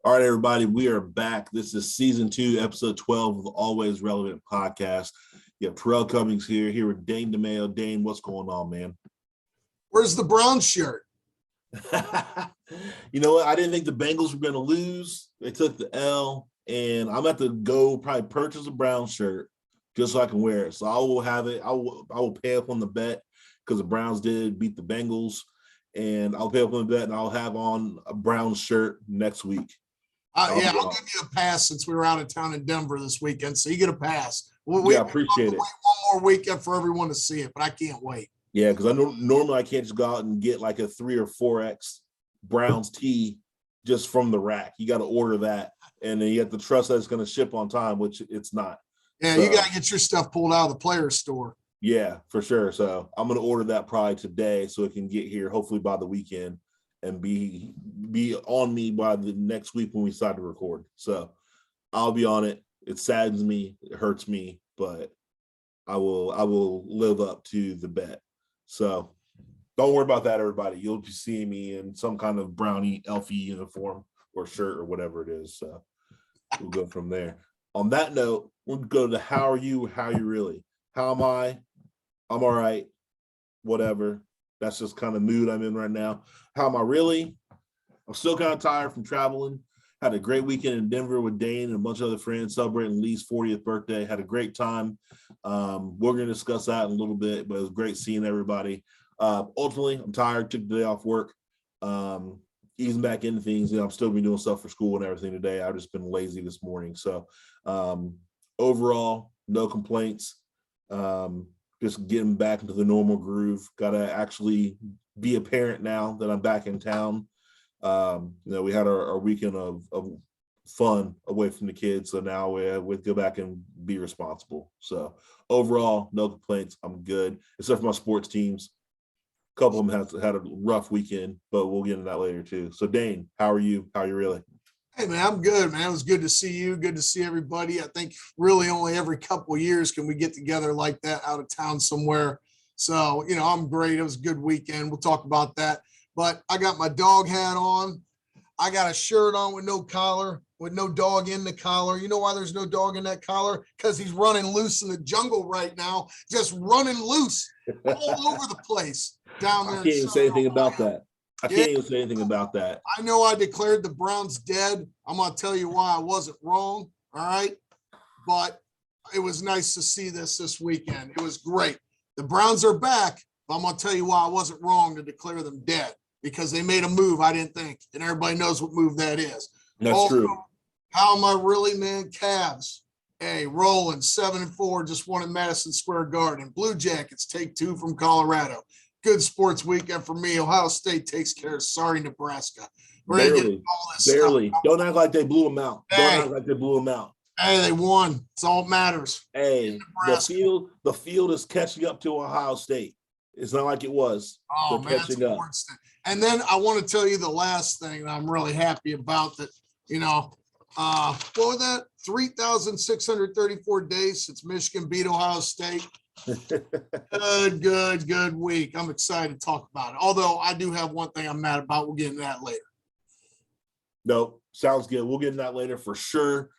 All right, everybody, we are back. This is season 2, episode 12 of the Always Relevant podcast. You have Rell Cummings here with Dane DeMayo. Dane, what's going on, man? Where's the brown shirt? You know what? I didn't think the Bengals were going to lose. They took the L, and I'm going to have to go probably purchase a brown shirt just so I can wear it. So I will have it. I will pay up on the bet because the Browns did beat the Bengals, and I'll pay up on the bet, and I'll have on a brown shirt next week. I'll give you a pass since we were out of town in Denver this weekend. So you get a pass. I appreciate it. Wait one more weekend for everyone to see it, but I can't wait. Yeah, because I know normally I can't just go out and get like a 3 or 4X Browns tee just from the rack. You got to order that, and then you have to trust that it's going to ship on time, which it's not. Yeah, so you got to get your stuff pulled out of the player's store. Yeah, for sure. So I'm going to order that probably today so it can get here hopefully by the weekend and be on me by the next week when we decide to record. So I'll be on it. It saddens me, it hurts me, but I will live up to the bet. So don't worry about that, everybody. You'll be seeing me in some kind of brownie elfie uniform or shirt or whatever it is. So we'll go from there. On that note, we'll go to how are you? How are you really? How am I? I'm all right. Whatever. That's just kind of mood I'm in right now. How am I really? I'm still kind of tired from traveling. Had a great weekend in Denver with Dane and a bunch of other friends celebrating Lee's 40th birthday. Had a great time. We're going to discuss that in a little bit, but it was great seeing everybody. Ultimately, I'm tired. Took the day off work. Easing back into things. I'm still been doing stuff for school and everything today. I've just been lazy this morning. So overall, no complaints. Just getting back into the normal groove. Got to actually be a parent now that I'm back in town. We had our weekend of fun away from the kids. So now we go back and be responsible. So overall, no complaints. I'm good, except for my sports teams. A couple of them had a rough weekend, but we'll get into that later too. So Dane, how are you? How are you really? Hey, man, I'm good, man. It was good to see you. Good to see everybody. I think really only every couple of years can we get together like that out of town somewhere. So, I'm great. It was a good weekend. We'll talk about that. But I got my dog hat on. I got a shirt on with no collar, with no dog in the collar. You know why there's no dog in that collar? Because he's running loose in the jungle right now, just running loose all over the place down there. I can't even say anything about that. I can't even say anything about that. I know I declared the Browns dead. I'm going to tell you why I wasn't wrong, all right? But it was nice to see this weekend. It was great. The Browns are back, but I'm going to tell you why I wasn't wrong to declare them dead, because they made a move I didn't think, and everybody knows what move that is. That's also true. How am I really, man? Cavs, hey, rolling 7-4, just won at Madison Square Garden. Blue Jackets take 2 from Colorado. Good sports weekend for me. Ohio State takes care of sorry Nebraska. Barely. Don't act like they blew them out. Don't act like they blew them out. Hey, they won. It's all that matters. Hey, the field is catching up to Ohio State. It's not like it was. Oh, they're man, catching up. And then I want to tell you the last thing that I'm really happy about, that, what was that? 3,634 days since Michigan beat Ohio State. Good week. I'm excited to talk about it. Although I do have one thing I'm mad about. We'll get into that later. No, sounds good. We'll get into that later for sure.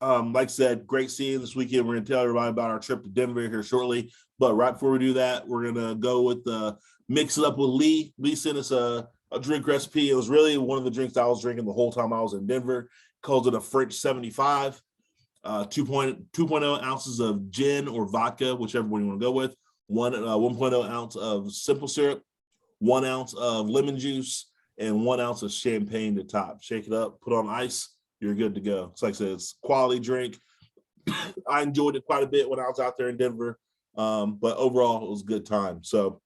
Like I said, great seeing you this weekend. We're going to tell everybody about our trip to Denver here shortly. But right before we do that, we're going to go with the mix it up with Lee. Lee sent us a drink recipe. It was really one of the drinks I was drinking the whole time I was in Denver. Calls it a French 75. 2.0 ounces of gin or vodka, whichever one you want to go with. 1.0 ounce of simple syrup, 1 ounce of lemon juice, and 1 ounce of champagne to top. Shake it up, put on ice. You're good to go. It's like I said, it's a quality drink. I enjoyed it quite a bit when I was out there in Denver. But overall, it was a good time. So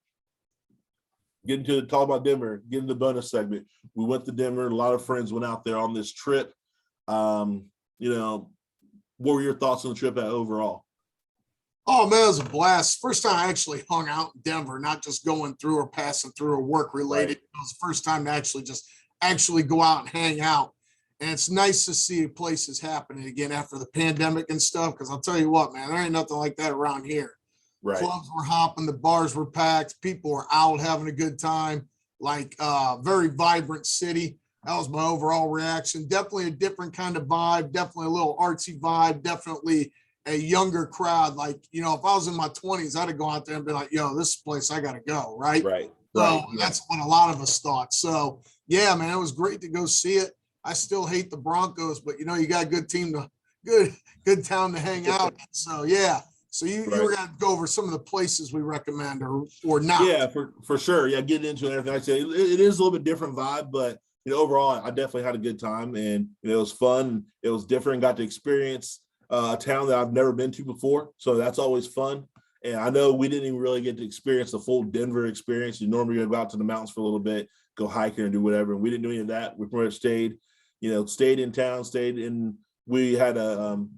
getting to talk about Denver, getting the bonus segment. We went to Denver. A lot of friends went out there on this trip. What were your thoughts on the trip overall? Oh, man, it was a blast. First time I actually hung out in Denver, not just going through or passing through or work related. Right. It was the first time to actually go out and hang out. And it's nice to see places happening again after the pandemic and stuff, because I'll tell you what, man, there ain't nothing like that around here. Right. Clubs were hopping, the bars were packed, people were out having a good time, like very vibrant city. That was my overall reaction. Definitely a different kind of vibe, definitely a little artsy vibe, definitely a younger crowd. Like, you know, if I was in my 20s, I'd have gone out there and been like, yo, this place I got to go. Right. Right. So Yeah. that's what a lot of us thought. So, yeah, man, it was great to go see it. I still hate the Broncos, but, you know, you got a good team to good town to hang out in. So, yeah. So you Right. were going to go over some of the places we recommend or not. Yeah, for sure. Yeah, getting into everything. I say it is a little bit different vibe, but you know, overall, I definitely had a good time, and you know, it was fun. It was different. Got to experience a town that I've never been to before, so that's always fun. And I know we didn't even really get to experience the full Denver experience. You normally go out to the mountains for a little bit, go hiking and do whatever, and we didn't do any of that. We pretty much stayed, you know, stayed in town, stayed in. We had an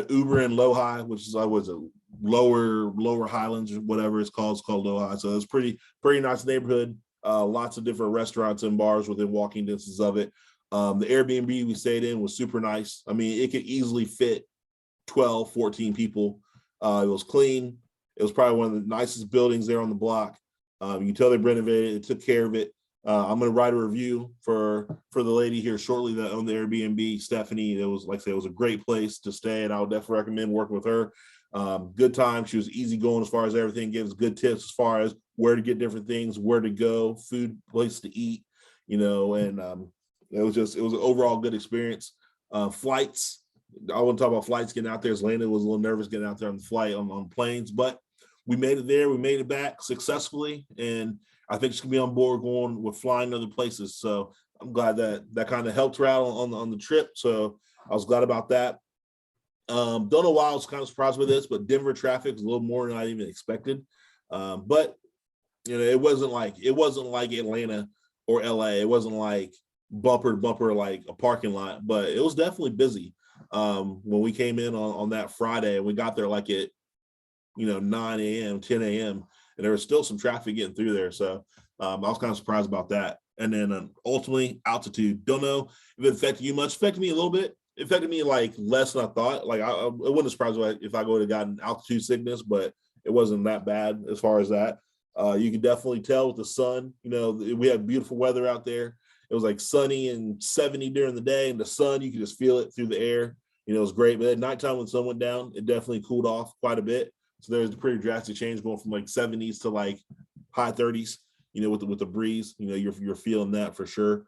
Uber in Lohi, which is was a lower Highlands or whatever it's called. It's called Lohi. So it's pretty nice neighborhood. Lots of different restaurants and bars within walking distance of it. The Airbnb we stayed in was super nice. I mean, it could easily fit 12, 14 people. It was clean. It was probably one of the nicest buildings there on the block. You can tell they renovated it, took care of it. I'm going to write a review for the lady here shortly that owned the Airbnb, Stephanie. It was, like I said, it was a great place to stay, and I would definitely recommend working with her. Good time. She was easy going as far as everything, gives good tips as far as where to get different things, where to go, food, place to eat, you know, and it was an overall good experience. Flights, I wouldn't talk about flights getting out there, as Lena was a little nervous getting out there on the flight on planes, but we made it there. We made it back successfully, and I think she's gonna be on board going with flying other places. So I'm glad that kind of helped her out on the trip. So I was glad about that. Don't know why I was kind of surprised with this, but Denver traffic was a little more than I even expected. But you know, it wasn't like Atlanta or LA. It wasn't like bumper to bumper like a parking lot, but it was definitely busy. When we came in on that Friday, we got there like at 9 a.m., 10 a.m., and there was still some traffic getting through there. So I was kind of surprised about that. And then ultimately, altitude. Don't know if it affected you much. Affected me a little bit. It affected me like less than I thought. Like it wouldn't surprise me if I go to gotten altitude sickness, but it wasn't that bad as far as that. You could definitely tell with the sun. We had beautiful weather out there. It was like sunny and 70 during the day, and the sun, you could just feel it through the air. It was great. But at nighttime when the sun went down, it definitely cooled off quite a bit. So there's a pretty drastic change going from like 70s to like high 30s, with the breeze. You're feeling that for sure.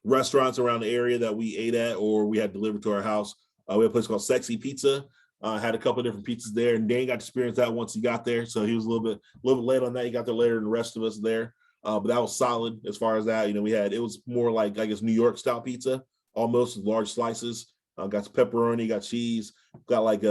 Restaurants around the area that we ate at or we had delivered to our house. We had a place called Sexy Pizza. Had a couple of different pizzas there, and Dane got to experience that once he got there. So he was a little bit late on that. He got there later than the rest of us there. But that was solid as far as that. It was more like, I guess, New York style pizza, almost large slices. Got some pepperoni, got cheese, got like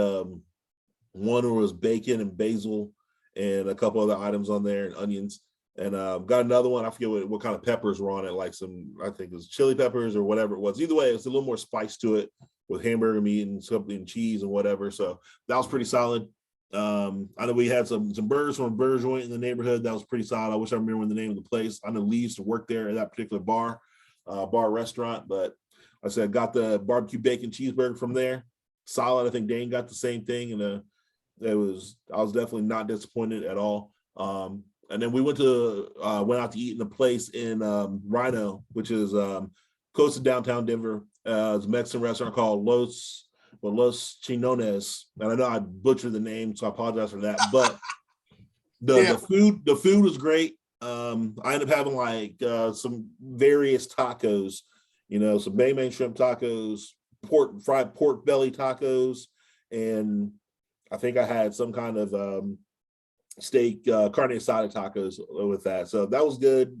one where was bacon and basil and a couple other items on there and onions. And got another one. I forget what kind of peppers were on it, like some, I think it was chili peppers or whatever it was. Either way, it's a little more spice to it with hamburger meat and something and cheese and whatever. So that was pretty solid. I know we had some burgers from a burger joint in the neighborhood. That was pretty solid. I wish I remember the name of the place. I know Lee used to work there at that particular bar restaurant, but like I said, got the barbecue bacon cheeseburger from there. Solid. I think Dane got the same thing, and I was definitely not disappointed at all. And then we went out to eat in a place in Rhino, which is close to downtown Denver. It's a Mexican restaurant called Los Chinones. And I know I butchered the name, so I apologize for that. But the food was great. I ended up having like some various tacos, some bang shrimp tacos, fried pork belly tacos, and I think I had some kind of steak carne asada tacos with that. So that was good.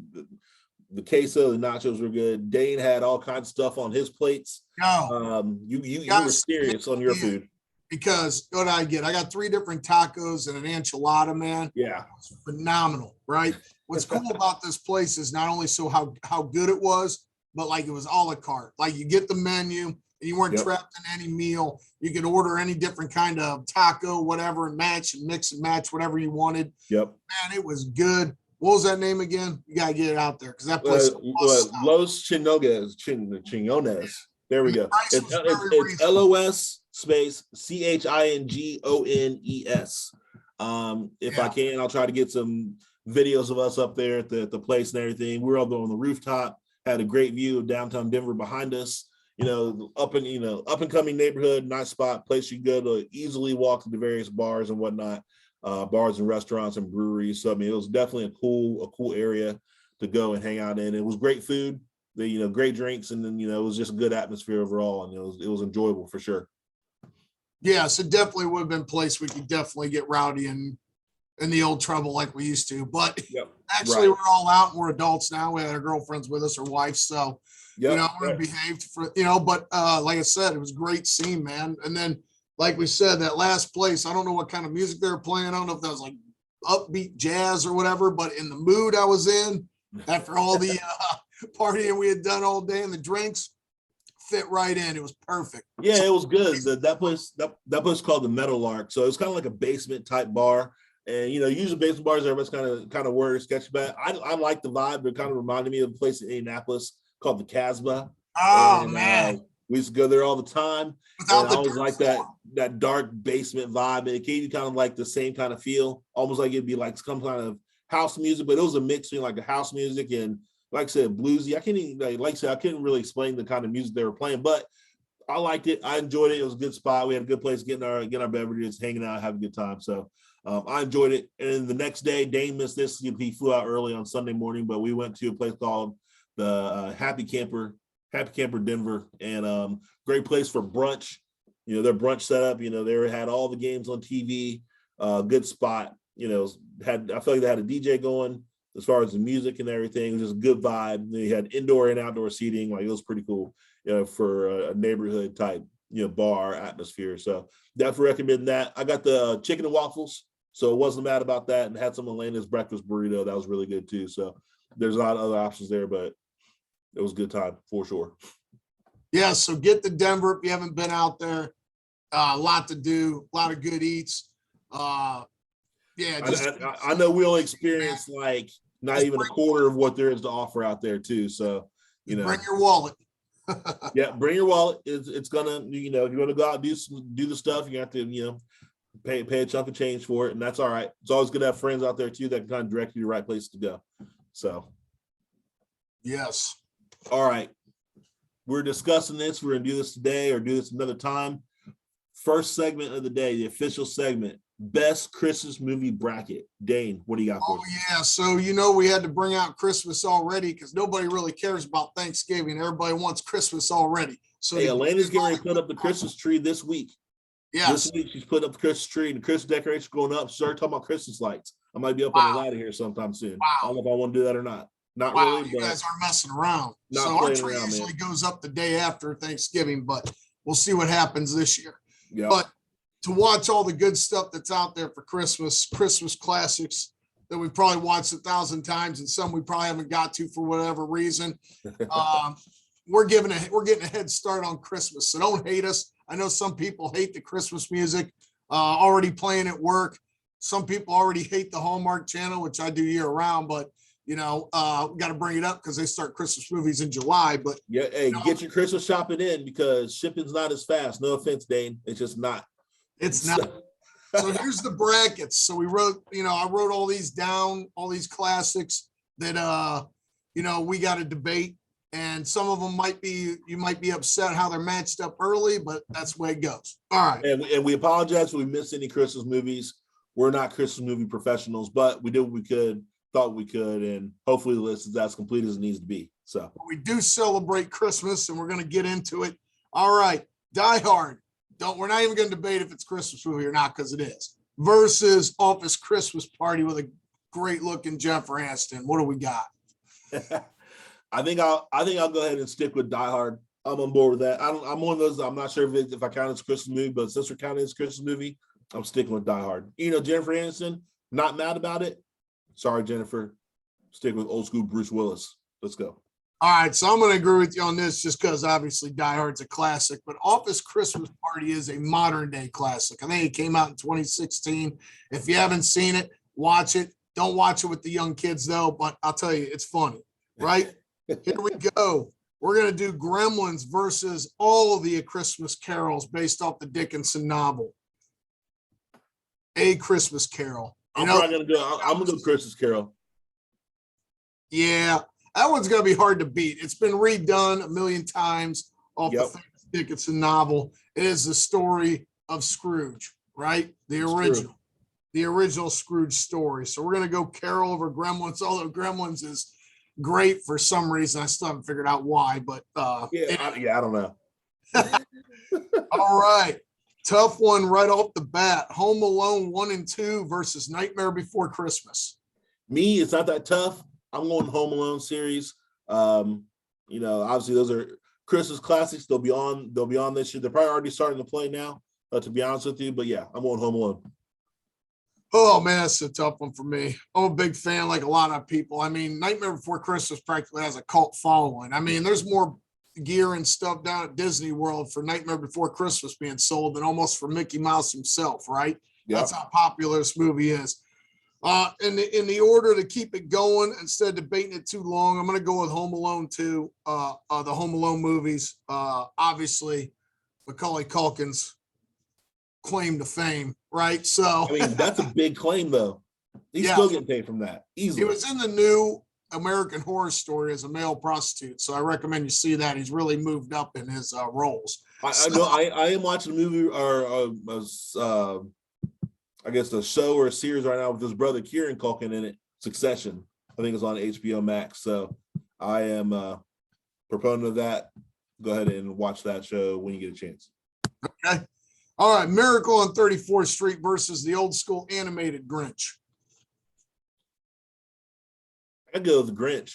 The queso, the nachos were good. Dane had all kinds of stuff on his plates. You were serious on your food. Because what I get? I got 3 different tacos and an enchilada, man. Yeah. It's phenomenal, right? What's cool about this place is not only how good it was, but like it was a la carte. Like you get the menu and you weren't trapped in any meal. You could order any different kind of taco, whatever, and mix and match whatever you wanted. Yep. Man, it was good. What was that name again? You gotta get it out there because that place. Los Chinones. There we go. It's LOS space CHINGONES. If I can, I'll try to get some videos of us up there at the place and everything. We're up there on the rooftop. Had a great view of downtown Denver behind us. Up and coming neighborhood, nice spot, place you go to easily walk to the various bars and whatnot, bars and restaurants and breweries. So I mean, it was definitely a cool area to go and hang out in. It was great food, great drinks, and then it was just a good atmosphere overall, and it was enjoyable for sure. Yes, it definitely would have been a place we could definitely get rowdy and in the old trouble like we used to. But actually, right. We're all out and we're adults now. We had our girlfriends with us, our wives. So, we're behaved for, but like I said, it was a great scene, man. And then, like we said, that last place, I don't know what kind of music they were playing. I don't know if that was like upbeat jazz or whatever, but in the mood I was in after all the partying we had done all day and the drinks, fit right in. It was perfect. Yeah, it was good. That place called the Meadowlark. So it's kind of like a basement type bar. And usually basement bars, everybody's kind of worried, sketchy about. I like the vibe, but it kind of reminded me of a place in Indianapolis called the Casbah. Oh, man. We used to go there all the time. Without and I always like that dark basement vibe. And it gave you kind of like the same kind of feel, almost like it'd be like some kind of house music, but it was a mix between like a house music and, like I said, bluesy. I can't even, like I said, I couldn't really explain the kind of music they were playing, but I liked it. I enjoyed it. It was a good spot. We had a good place getting our beverages, hanging out, having a good time. So I enjoyed it. And the next day, Dane missed this. He flew out early on Sunday morning, but we went to a place called the Happy Camper Denver, and great place for brunch. Their brunch setup. They had all the games on TV. Good spot. I feel like they had a DJ going as far as the music and everything. It was just a good vibe. They had indoor and outdoor seating. Like, it was pretty cool. For a neighborhood type bar atmosphere. So definitely recommend that. I got the chicken and waffles, so wasn't mad about that, and had some Elena's breakfast burrito. That was really good too. So there's a lot of other options there, but it was a good time for sure. Yeah, so get to Denver if you haven't been out there. A lot to do, a lot of good eats. I know we only experienced like not even a quarter of what there is to offer out there too. So bring your wallet. Yeah, bring your wallet. It's gonna, if you're gonna go out and do the stuff, you have to, pay a chunk of change for it, and that's all right. It's always good to have friends out there too that can kind of direct you to the right place to go. So, yes. All right, we're discussing this. We're gonna do this today or do this another time. First segment of the day, the official segment. Best Christmas movie bracket. Dane, what do you got for us? Oh, yeah. So, we had to bring out Christmas already because nobody really cares about Thanksgiving. Everybody wants Christmas already. So, hey, Elena's getting ready to put up the Christmas tree this week. Yes. This week, she's putting up the Christmas tree and the Christmas decorations going up. She started talking about Christmas lights. I might be up on the ladder here sometime soon. Wow. I don't know if I want to do that or not. Not wow, really. You guys aren't messing around. So, our tree usually goes up the day after Thanksgiving, but we'll see what happens this year. Yeah. But to watch all the good stuff that's out there for Christmas classics that we've probably watched 1,000 times, and some we probably haven't got to for whatever reason. We're getting a head start on Christmas, so don't hate us. I know some people hate the Christmas music already playing at work. Some people already hate the Hallmark Channel, which I do year round, but got to bring it up because they start Christmas movies in July. But yeah, hey, get your Christmas shopping in because shipping's not as fast. No offense, Dane. It's just not. It's not. So here's the brackets. So we wrote, I wrote all these down, all these classics that, we got to debate. And some of them you might be upset how they're matched up early, but that's the way it goes. All right. And we apologize if we missed any Christmas movies. We're not Christmas movie professionals, but we did what we could, thought we could, and hopefully the list is as complete as it needs to be. So we do celebrate Christmas, and we're going to get into it. All right. Die Hard. We're not even going to debate if it's Christmas movie or not, because it is. Versus Office Christmas Party with a great looking Jennifer Aniston. What do we got? I think I'll go ahead and stick with Die Hard. I'm on board with that. I'm one of those. I'm not sure if I count it as a Christmas movie, but since we're counting as a Christmas movie, I'm sticking with Die Hard. Jennifer Aniston, not mad about it. Sorry, Jennifer. Stick with old school Bruce Willis. Let's go. All right, so I'm going to agree with you on this just because obviously Die Hard's a classic, but Office Christmas Party is a modern day classic. I think it came out in 2016. If you haven't seen it, watch it. Don't watch it with the young kids though, but I'll tell you, it's funny, right? Here we go. We're going to do Gremlins versus all of the Christmas carols based off the Dickinson novel. A Christmas Carol. I'm going to go Christmas Carol. Yeah. That one's going to be hard to beat. It's been redone a million times off the famous Dickinson novel. It is the story of Scrooge, right? The original Scrooge story. So we're going to go Carol over Gremlins, although Gremlins is great for some reason. I still haven't figured out why, but I don't know. All right. Tough one right off the bat. Home Alone 1 and 2 versus Nightmare Before Christmas. Me, it's not that tough. I'm going Home Alone series. Obviously those are Christmas classics. They'll be on this year. They're probably already starting to play now, to be honest with you. But yeah, I'm going Home Alone. Oh man, that's a tough one for me. I'm a big fan, like a lot of people. I mean, Nightmare Before Christmas practically has a cult following. I mean, there's more gear and stuff down at Disney World for Nightmare Before Christmas being sold than almost for Mickey Mouse himself, right? Yep. That's how popular this movie is. In the order to keep it going, instead of debating it too long, I'm going to go with Home Alone 2, the Home Alone movies. Obviously, Macaulay Culkin's claim to fame, right? So I mean, that's a big claim, though. He's still getting paid from that. Easily. He was in the new American Horror Story as a male prostitute, so I recommend you see that. He's really moved up in his roles. I know. I am watching a movie or I guess a show or a series right now with his brother Kieran Culkin in it. Succession. I think it's on HBO Max. So I am a proponent of that. Go ahead and watch that show when you get a chance. Okay. All right. Miracle on 34th Street versus the old school animated Grinch. I go with the Grinch.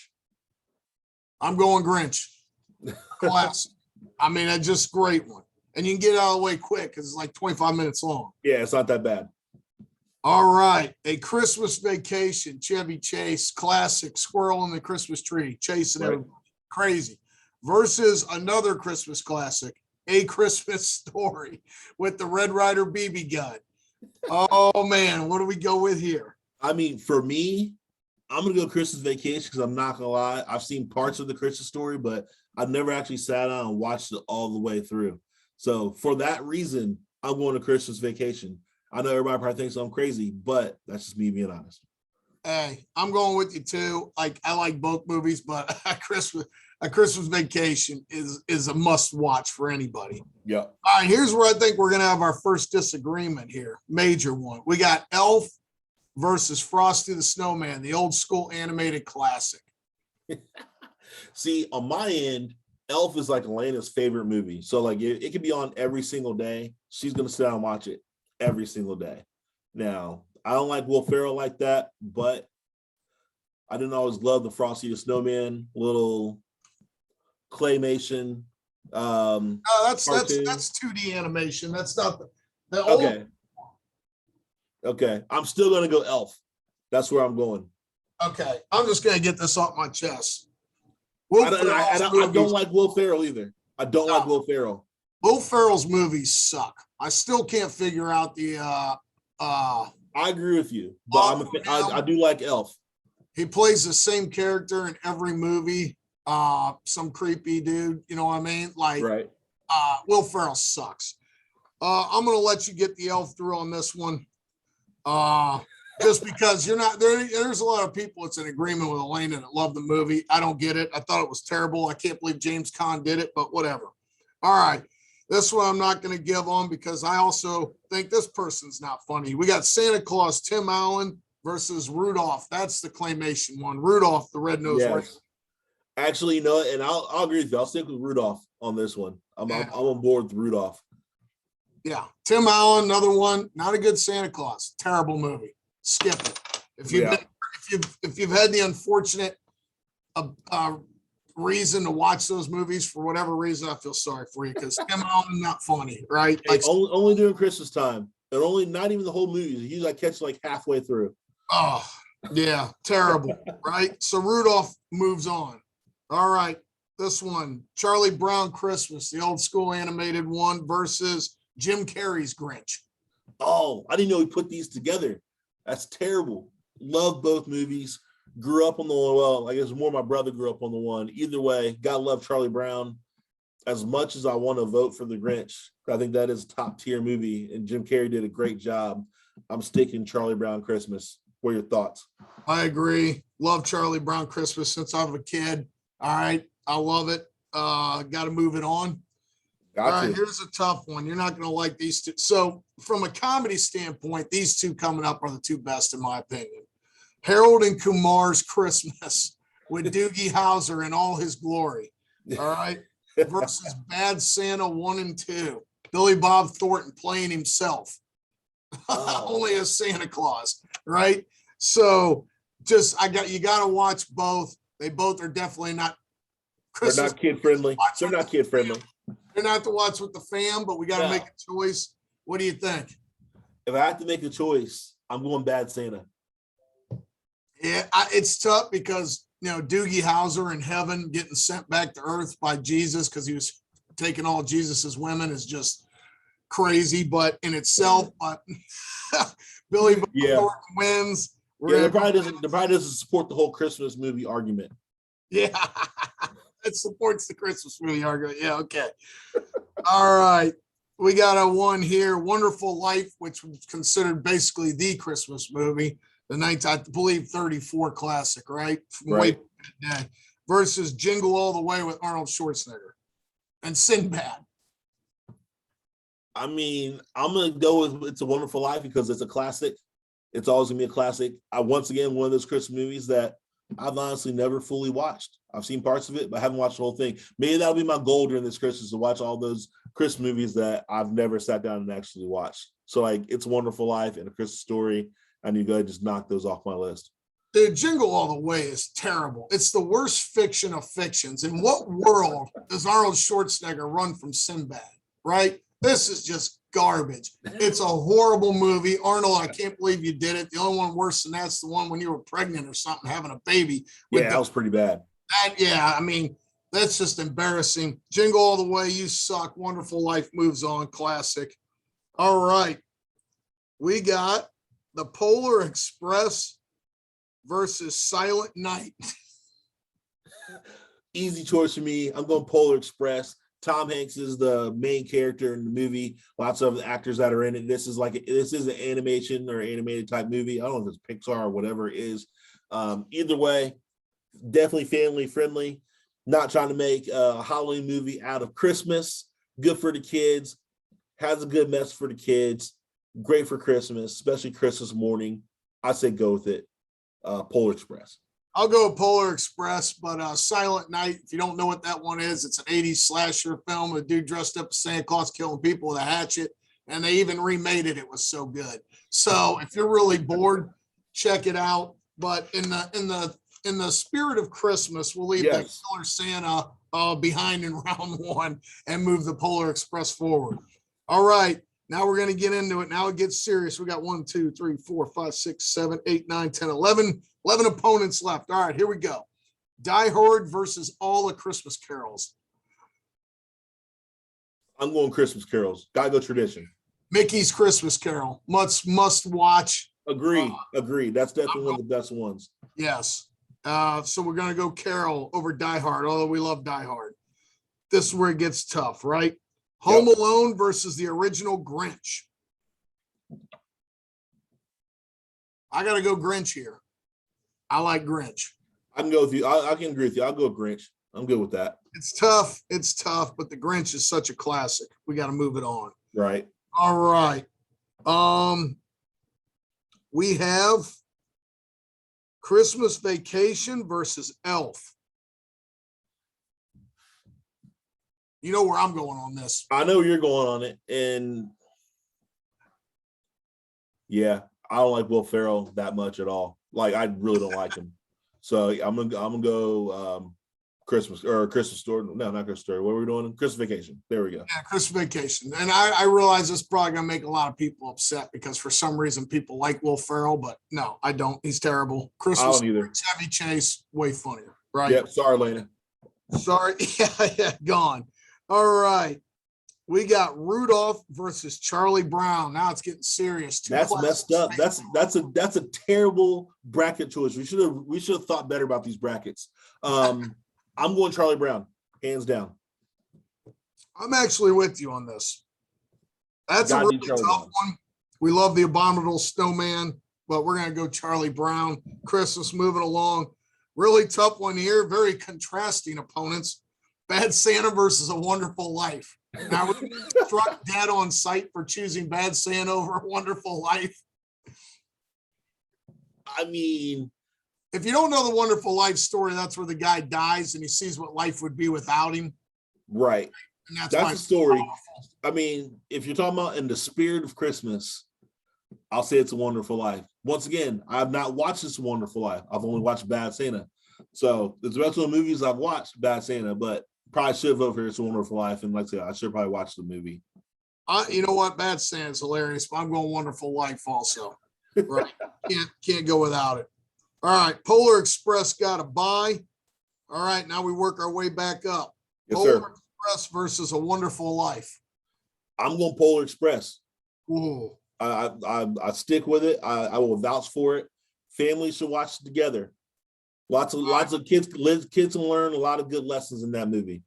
I'm going Grinch. Classic. I mean, that's just a great one. And you can get it out of the way quick because it's like 25 minutes long. Yeah, it's not that bad. All right. A Christmas Vacation, Chevy Chase, classic, Squirrel in the Christmas Tree, chasing everybody. Crazy. Versus another Christmas classic, A Christmas Story with the Red Ryder BB gun. Oh, man. What do we go with here? I mean, for me, I'm going to go Christmas Vacation because I'm not going to lie. I've seen parts of the Christmas Story, but I've never actually sat down and watched it all the way through. So for that reason, I'm going to Christmas Vacation. I know everybody probably thinks I'm crazy, but that's just me being honest. Hey, I'm going with you too. Like, I like both movies, but a Christmas Vacation is a must watch for anybody. Yeah. All right, here's where I think we're going to have our first disagreement here. Major one. We got Elf versus Frosty the Snowman, the old school animated classic. See, on my end, Elf is like Elena's favorite movie. So like it could be on every single day. She's going to sit down and watch it every single day. Now, I don't like Will Ferrell like that, but I didn't always love the Frosty the Snowman little claymation. No, that's 2D animation. That's not the old. Okay. I'm still going to go Elf. That's where I'm going. Okay. I'm just going to get this off my chest. I don't like Will Ferrell either. I don't like Will Ferrell. Will Ferrell's movies suck. I still can't figure out the I agree with you, but I do like Elf. He plays the same character in every movie. Some creepy dude, you know what I mean? Like, right. Will Ferrell sucks. I'm gonna let you get the Elf through on this one. Just because you're not there. There's a lot of people that's in agreement with Elena that love the movie. I don't get it. I thought it was terrible. I can't believe James Caan did it, but whatever. All right. This one I'm not going to give on because I also think this person's not funny. We got Santa Claus, Tim Allen versus Rudolph. That's the claymation one. Rudolph, the red-nosed reindeer. Actually, you know, and I'll agree with you. I'll stick with Rudolph on this one. I'm on board with Rudolph. Yeah. Tim Allen, another one. Not a good Santa Claus. Terrible movie. Skip it. If you've had the unfortunate reason to watch those movies for whatever reason, I feel sorry for you because Tim Allen not funny, right? Like only during Christmas time, and only not even the whole movie. Usually I catch like halfway through. Oh yeah, terrible, right? So Rudolph moves on. All right, this one, Charlie Brown Christmas, the old school animated one versus Jim Carrey's Grinch. Oh, I didn't know he put these together. That's terrible. Love both movies. Grew up on the one. Well, I guess more my brother grew up on the one. Either way, gotta love Charlie Brown. As much as I want to vote for the Grinch, I think that is a top tier movie, and Jim Carrey did a great job. I'm sticking Charlie Brown Christmas. What are your thoughts? I agree. Love Charlie Brown Christmas since I was a kid. All right. I love it. Got to move it on. All right, here's a tough one. You're not going to like these two. So, from a comedy standpoint, these two coming up are the two best, in my opinion. Harold and Kumar's Christmas with Doogie Howser in all his glory. All right. Versus Bad Santa 1 and 2. Billy Bob Thornton playing himself. Only as Santa Claus. Right. So, you got to watch both. They both are definitely not Christmas. They're not kid friendly. They're not kid friendly. They're not to watch with the fam, but we got to make a choice. What do you think? If I have to make a choice, I'm going Bad Santa. Yeah, it's tough because, Doogie Howser in heaven getting sent back to earth by Jesus because he was taking all Jesus's women is just crazy, but in itself, but Billy Bob wins. It probably doesn't support the whole Christmas movie argument. Yeah. It supports the Christmas movie argument. Yeah, okay. All right. We got a one here, Wonderful Life, which was considered basically the Christmas movie, I believe 34 classic, right? From way back in the day, versus Jingle All the Way with Arnold Schwarzenegger and Sinbad. I mean, I'm going to go with It's a Wonderful Life because it's a classic. It's always going to be a classic. Once again, one of those Christmas movies that I've honestly never fully watched. I've seen parts of it, but I haven't watched the whole thing. Maybe that'll be my goal during this Christmas to watch all those Christmas movies that I've never sat down and actually watched. So, It's a Wonderful Life and A Christmas Story. I need to go ahead and just knock those off my list. Dude, Jingle All the Way is terrible. It's the worst fiction of fictions. In what world does Arnold Schwarzenegger run from Sinbad, right? This is just garbage. It's a horrible movie. Arnold, I can't believe you did it. The only one worse than that's the one when you were pregnant or something, having a baby. That was pretty bad. That's just embarrassing. Jingle All the Way, you suck. Wonderful Life moves on. Classic. All right. We got the Polar Express versus Silent Night. Easy choice for me. I'm going Polar Express. Tom Hanks is the main character in the movie. Lots of the actors that are in it. This is an animation or animated type movie. I don't know if it's Pixar or whatever it is. Either way, definitely family friendly. Not trying to make a Halloween movie out of Christmas. Good for the kids. Has a good message for the kids. Great for Christmas, especially Christmas morning. I say go with it. Polar Express. I'll go Polar Express, but Silent Night, if you don't know what that one is, it's an 80s slasher film. A dude dressed up as Santa Claus killing people with a hatchet, and they even remade it. It was so good. So if you're really bored, check it out. But in the spirit of Christmas, we'll leave that Killer Santa behind in round one and move the Polar Express forward. All right. Now we're going to get into it. Now it gets serious. We got 1, 2, 3, 4, 5, 6, 7, 8, 9, 10, 11 opponents left. All right, here we go. Die Hard versus All the Christmas Carols. I'm going Christmas Carols. Gotta go tradition. Mickey's Christmas Carol. Must watch. Agree. That's definitely one of the best ones. Yes. So we're going to go Carol over Die Hard, although we love Die Hard. This is where it gets tough, right? Home Alone versus the original Grinch. I got to go Grinch here. I like Grinch. I can go with you. I can agree with you. I'll go Grinch. I'm good with that. It's tough. But the Grinch is such a classic. We got to move it on. Right. All right. We have Christmas Vacation versus Elf. You know where I'm going on this. I know you're going on it. And yeah, I don't like Will Ferrell that much at all. I really don't like him. So I'm gonna go Christmas Story. No, not Christmas Story. What are we doing? Christmas Vacation. There we go. Yeah, Christmas Vacation. And I realize this is probably gonna make a lot of people upset because for some reason people like Will Ferrell, but no, I don't. He's terrible. Christmas I don't either. Chevy Chase, way funnier, right? Yep. Sorry, Lena. Sorry. Yeah, gone. All right. We got Rudolph versus Charlie Brown. Now it's getting serious. That's messed up. That's a terrible bracket choice. We should have thought better about these brackets. I'm going Charlie Brown, hands down. I'm actually with you on this. That's a really tough one. We love the Abominable Snowman. but we're going to go Charlie Brown. Christmas moving along. Really tough one here. Very contrasting opponents. Bad Santa versus A Wonderful Life. Now we're struck dead on sight for choosing Bad Santa over A Wonderful Life. I mean, if you don't know the Wonderful Life story, that's where the guy dies and he sees what life would be without him. Right. And that's the story. I mean, if you're talking about in the spirit of Christmas, I'll say it's A Wonderful Life. Once again, I've not watched this Wonderful Life. I've only watched Bad Santa. So the rest of the movies I've watched, Bad Santa, but probably should vote for It's a Wonderful Life. And like I said, I should probably watch the movie. You know what? Bad Santa's hilarious, but I'm going Wonderful Life also. Right. Can't go without it. All right. Polar Express got a bye. All right. Now we work our way back up. Yes, Polar sir. Express versus A Wonderful Life. I'm going Polar Express. Ooh. I stick with it. I will vouch for it. Families should watch it together. Lots of kids can learn a lot of good lessons in that movie,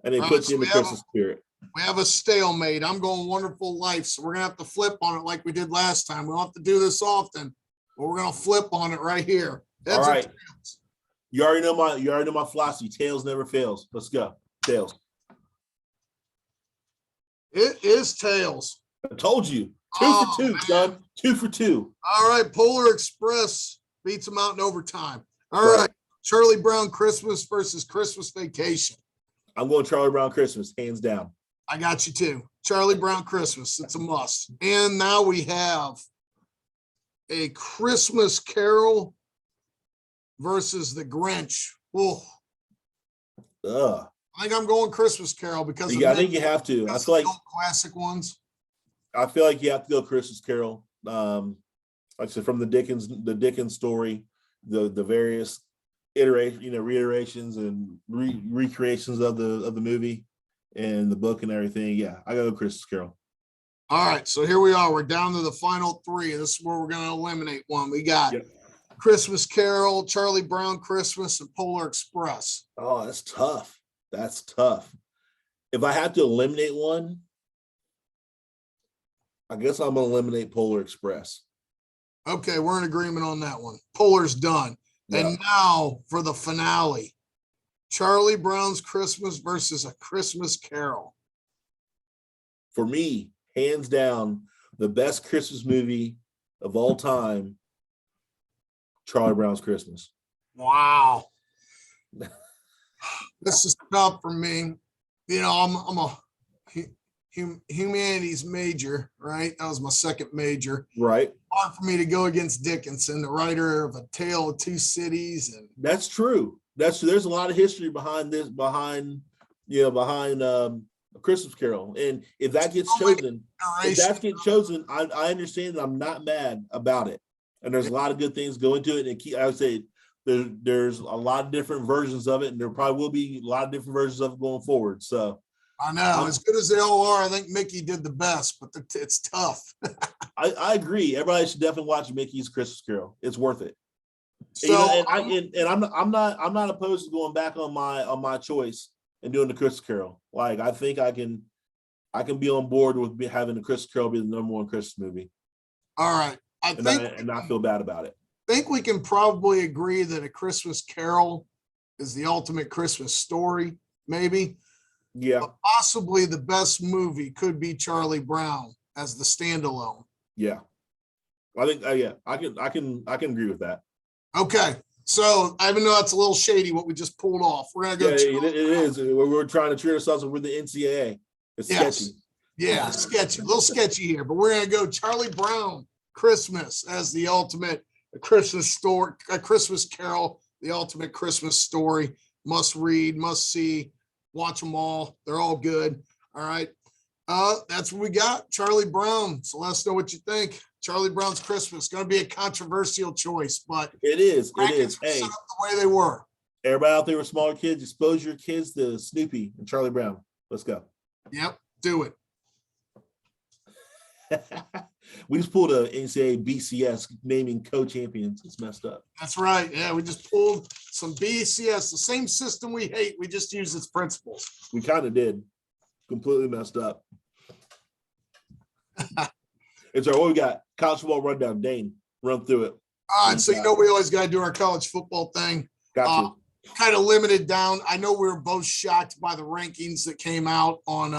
and it puts you in the Christmas spirit. We have a stalemate. I'm going Wonderful Life, so we're gonna have to flip on it like we did last time. We don't have to do this often, but we're gonna flip on it right here. All right. You already know my philosophy. Tails never fails. Let's go. Tails. It is tails. I told you. Two for two, man. Son. 2 for 2. All right. Polar Express beats them out in overtime. All right. Charlie Brown Christmas versus Christmas Vacation. I'm going Charlie Brown Christmas, hands down. I got you too. Charlie Brown Christmas. It's a must. And now we have a Christmas Carol versus the Grinch. Oh. I think I'm going Christmas Carol because I think you have to. I feel like classic ones. I feel like you have to go Christmas Carol. Like I said, from the Dickens story, the various reiterations and recreations of the movie and the book and everything. Yeah, I gotta go Christmas Carol. All right, so here we are. We're down to the final 3. This is where we're going to eliminate one. We got Christmas Carol, Charlie Brown Christmas, and Polar Express. Oh, that's tough. That's tough. If I have to eliminate one, I guess I'm going to eliminate Polar Express. Okay, we're in agreement on that one. Polar's done. Yeah. And now for the finale, Charlie Brown's Christmas versus A Christmas Carol. For me, hands down, the best Christmas movie of all time, Charlie Brown's Christmas. Wow. This is tough for me. You know, I'm a humanities major, right? That was my second major. Right. Hard for me to go against Dickinson, the writer of A Tale of Two Cities. And that's true. There's a lot of history behind this, behind A Christmas Carol. And if that gets chosen, I understand that I'm not mad about it. And there's a lot of good things go into it. And I would say there's a lot of different versions of it, and there probably will be a lot of different versions of it going forward. So I know, as good as they all are, I think Mickey did the best, but it's tough. I agree. Everybody should definitely watch Mickey's Christmas Carol. It's worth it. So I'm not opposed to going back on my choice and doing the Christmas Carol. Like I think I can be on board with having the Christmas Carol be the number 1 Christmas movie. All right. I not feel bad about it. I think we can probably agree that A Christmas Carol is the ultimate Christmas story, maybe. Yeah. But possibly the best movie could be Charlie Brown as the standalone. Yeah. I think I can agree with that. Okay. So I even know that's a little shady what we just pulled off. We're gonna go. Yeah, it is. We're trying to treat ourselves with the NCAA. It's sketchy. Yeah, sketchy. A little sketchy here, but we're gonna go Charlie Brown Christmas as the ultimate Christmas story, A Christmas Carol, the ultimate Christmas story. Must read, must see, watch them all. They're all good. All right. That's what we got. Charlie Brown. So let us know what you think. Charlie Brown's Christmas. Going to be a controversial choice, but it is. It is. Hey, the way they were. Everybody out there with smaller kids, expose your kids to Snoopy and Charlie Brown. Let's go. Yep. Do it. We just pulled a NCAA BCS naming co-champions. It's messed up. That's right. Yeah, we just pulled some BCS, the same system we hate. We just use its principles. We kind of did. Completely messed up. It's our what we got. College football rundown, Dane. run through it. All right, so we always got to do our college football thing. Got you. Kind of limited down. I know we were both shocked by the rankings that came out on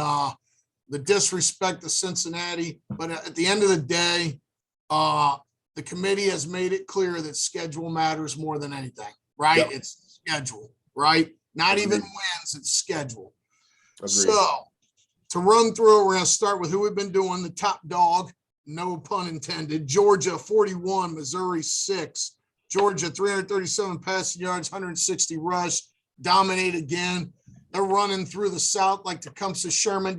the disrespect of Cincinnati, but at the end of the day, the committee has made it clear that schedule matters more than anything, right? Yep. It's schedule, right? Not Agreed. Even wins, it's schedule. Agreed. So to run through, we're going to start with who we've been doing. The top dog, no pun intended. Georgia 41, Missouri 6. Georgia 337 passing yards, 160 rush, dominate again. They're running through the South like Tecumseh Sherman,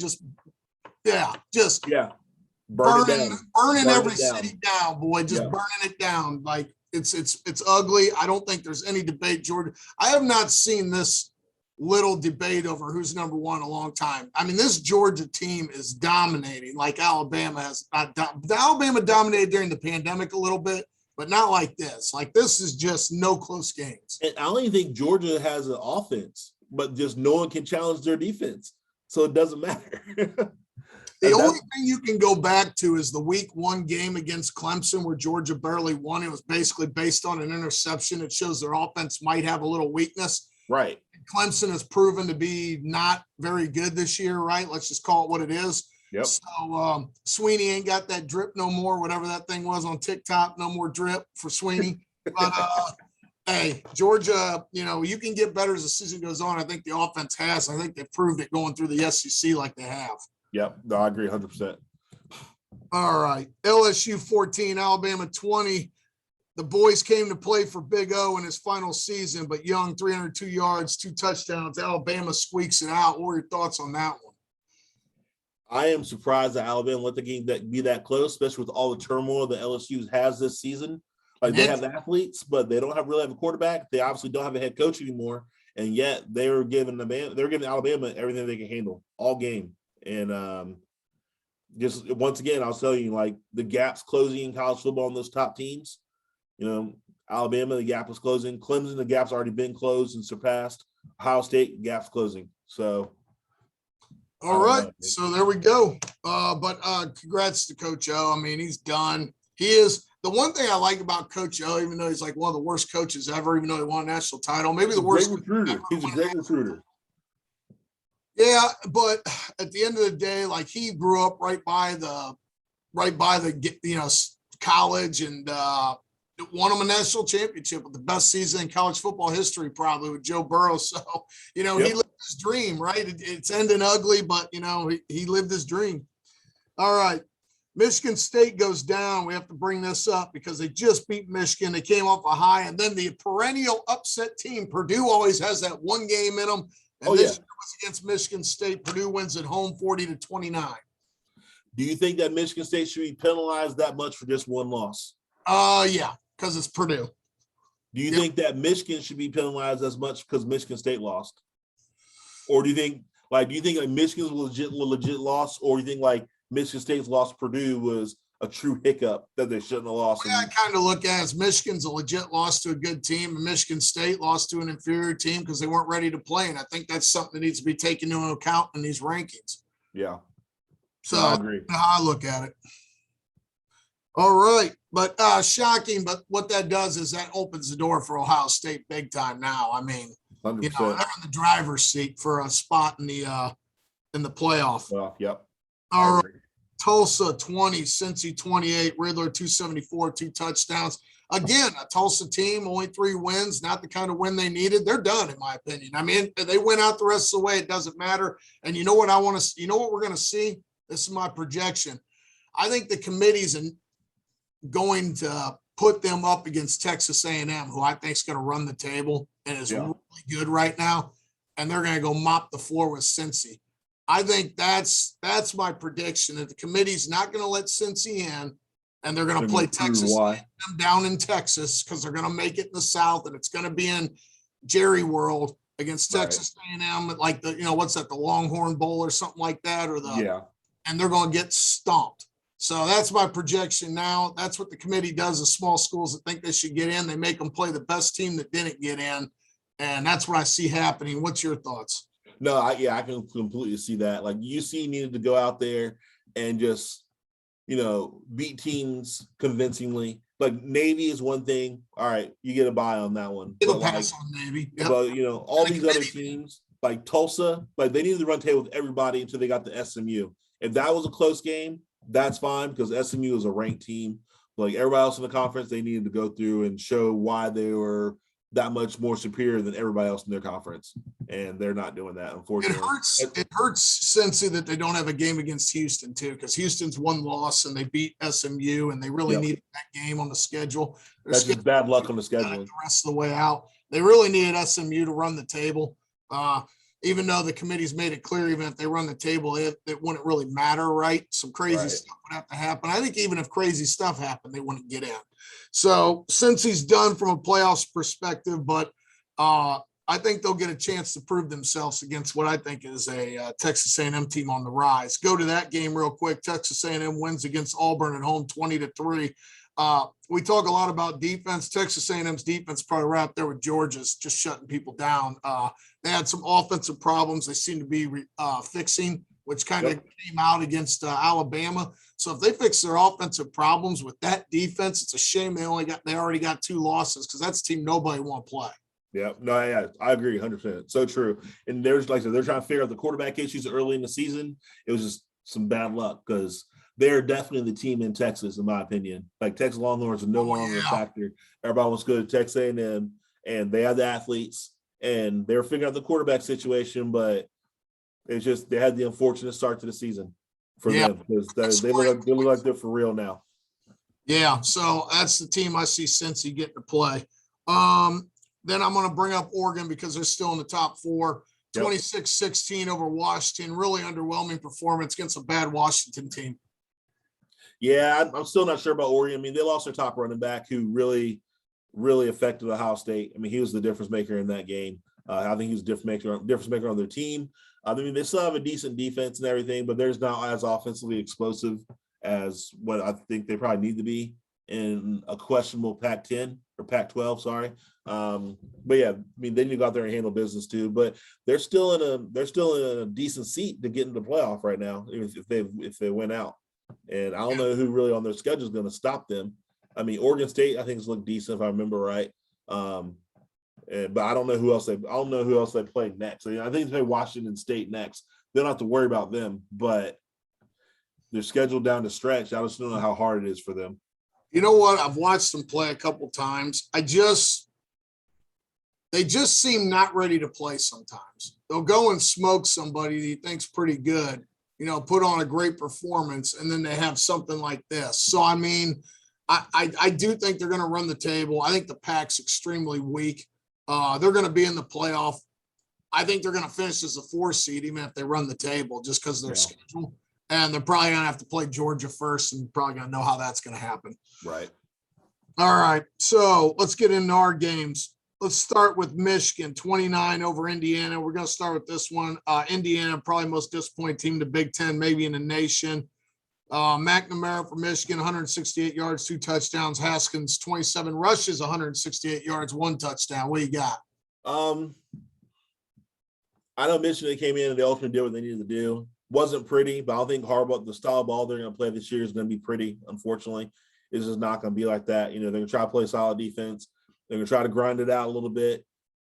burning every city down, boy, burning it down. Like it's ugly. I don't think there's any debate, Georgia. I have not seen this little debate over who's number one in a long time. I mean, this Georgia team is dominating like Alabama has. Alabama dominated during the pandemic a little bit, but not like this. Like this is just no close games. And I don't even think Georgia has an offense, but just no one can challenge their defense. So it doesn't matter. The only thing you can go back to is the week 1 game against Clemson where Georgia barely won. It was basically based on an interception. It shows their offense might have a little weakness. Right. Clemson has proven to be not very good this year, right? Let's just call it what it is. Yep. So Sweeney ain't got that drip no more, whatever that thing was on TikTok. No more drip for Sweeney. But hey, Georgia, you can get better as the season goes on. I think the offense has. I think they've proved it going through the SEC like they have. Yep. No, I agree 100%. All right. LSU 14, Alabama 20. The boys came to play for Big O in his final season, but Young, 302 yards, 2 touchdowns. Alabama squeaks it out. What are your thoughts on that one? I am surprised that Alabama let the game be that close, especially with all the turmoil that LSU has this season. Like they have athletes, but they don't really have a quarterback. They obviously don't have a head coach anymore, and yet they're giving Alabama everything they can handle all game. And just once again, I'll tell you, like the gap's closing in college football on those top teams. Alabama, the gap was closing. Clemson, the gap's already been closed and surpassed. Ohio State, gap's closing. So, all right. So there we go. But congrats to Coach O. I mean, he's done. He is the one thing I like about Coach O, even though he's like one of the worst coaches ever, even though he won a national title, maybe the worst. He's a great recruiter. Yeah, but at the end of the day, like he grew up right by the college and won him a national championship with the best season in college football history, probably with Joe Burrow. So, He lived his dream, right? It's ending ugly, but he lived his dream. All right. Michigan State goes down. We have to bring this up because they just beat Michigan. They came off a high, and then the perennial upset team, Purdue, always has that one game in them. And this year was against Michigan State. Purdue wins at home 40-29. Do you think that Michigan State should be penalized that much for just one loss? Yeah, because it's Purdue. Do you think that Michigan should be penalized as much because Michigan State lost? Or do you think Michigan's legit loss, or do you think like Michigan State's loss to Purdue was a true hiccup that they shouldn't have lost? I kind of look at it as Michigan's a legit loss to a good team, and Michigan State lost to an inferior team because they weren't ready to play. And I think that's something that needs to be taken into account in these rankings. Yeah. So I agree. I look at it. All right. But shocking, but what that does is that opens the door for Ohio State big time now. I mean, 100%. They're in the driver's seat for a spot in the playoff. Well, yep. All right. Tulsa 20, Cincy 28, Riddler 274, 2 touchdowns. Again, a Tulsa team, only 3 wins, not the kind of win they needed. They're done, in my opinion. I mean, they went out the rest of the way. It doesn't matter. And you know what we're going to see? This is my projection. I think the committee's going to put them up against Texas A&M, who I think is going to run the table and is really good right now. And they're going to go mop the floor with Cincy. I think that's my prediction, that the committee's not going to let Cincy in, and they're going to play Texas A&M down in Texas because they're going to make it in the South, and it's going to be in Jerry World against Texas A&M, like the what's that, the Longhorn Bowl or something like that, or and they're going to get stomped. So that's my projection now. That's what the committee does with small schools that think they should get in. They make them play the best team that didn't get in, and that's what I see happening. What's your thoughts? No, I can completely see that. Like UC needed to go out there and just, beat teams convincingly like Navy is one thing. All right, you get a buy on that one. It'll But pass on Navy. Yep. but all these other teams like Tulsa, like they needed to run table with everybody until they got to SMU. If that was a close game, that's fine because SMU is a ranked team. Like everybody else in the conference, they needed to go through and show why they were that much more superior than everybody else in their conference, and they're not doing that, unfortunately. It hurts Cincy that they don't have a game against Houston too, because Houston's one loss and they beat SMU, and they really needed that game on the schedule. That's just bad luck on the scheduling. The rest of the way out, they really needed SMU to run the table. Even though the committee's made it clear, even if they run the table, it wouldn't really matter, right? Some crazy stuff would have to happen. I think even if crazy stuff happened, they wouldn't get in. So since he's done from a playoffs perspective, but I think they'll get a chance to prove themselves against what I think is a Texas A&M team on the rise. Go to that game real quick. Texas A&M wins against Auburn at home 20-3. We talk a lot about defense. Texas A&M's defense probably right up there with Georgia's, just shutting people down. They had some offensive problems they seem to be fixing, which kind of came out against Alabama. So if they fix their offensive problems with that defense, it's a shame they already got 2 losses, because that's a team nobody want to play. Yeah, no, yeah, I agree 100%. So true. And there's, like I said, they're trying to figure out the quarterback issues early in the season. It was just some bad luck because they're definitely the team in Texas, in my opinion. Like Texas Longhorns are no longer a factor. Everybody wants to go to Texas A&M, and they have the athletes, and they're figuring out the quarterback situation, but it's just they had the unfortunate start to the season for them because they look like they're for real now. Yeah, so that's the team I see Cincy getting to play. Then I'm going to bring up Oregon because they're still in the top 4. 26-16 over Washington. Really underwhelming performance against a bad Washington team. Yeah, I'm still not sure about Oregon. I mean, they lost their top running back who really, really affected Ohio State. I mean, he was the difference maker in that game. I think he was a difference maker on their team. I mean, they still have a decent defense and everything, but there's not as offensively explosive as what I think they probably need to be in a questionable Pac-10 or Pac-12. Sorry, but yeah, I mean, they need to go out there and handle business too. But they're still in a decent seat to get into the playoff right now if they win out. And I don't know who really on their schedule is going to stop them. I mean, Oregon State, I think, has looked decent if I remember right. But I don't know who else they play next. I think they play Washington State next. They don't have to worry about them, but they're scheduled down the stretch. I just don't know how hard it is for them. You know what? I've watched them play a couple times. They just seem not ready to play sometimes. They'll go and smoke somebody that he thinks pretty good, put on a great performance, and then they have something like this. So, I mean, I do think they're going to run the table. I think the Pac's extremely weak. They're going to be in the playoff. I think they're going to finish as a 4 seed, even if they run the table, just because of their schedule. And they're probably going to have to play Georgia first, and probably going to know how that's going to happen. Right. All right. So let's get into our games. Let's start with Michigan, 29 over Indiana. We're going to start with this one. Indiana, probably most disappointing team in the Big Ten, maybe in the nation. McNamara for Michigan, 168 yards, 2 touchdowns. Haskins, 27 rushes, 168 yards, 1 touchdown. What do you got? I know Michigan came in and they ultimately did what they needed to do. Wasn't pretty, but I don't think Harbaugh, the style of ball they're going to play this year is going to be pretty, unfortunately. It's just not going to be like that. They're going to try to play solid defense. They're going to try to grind it out a little bit.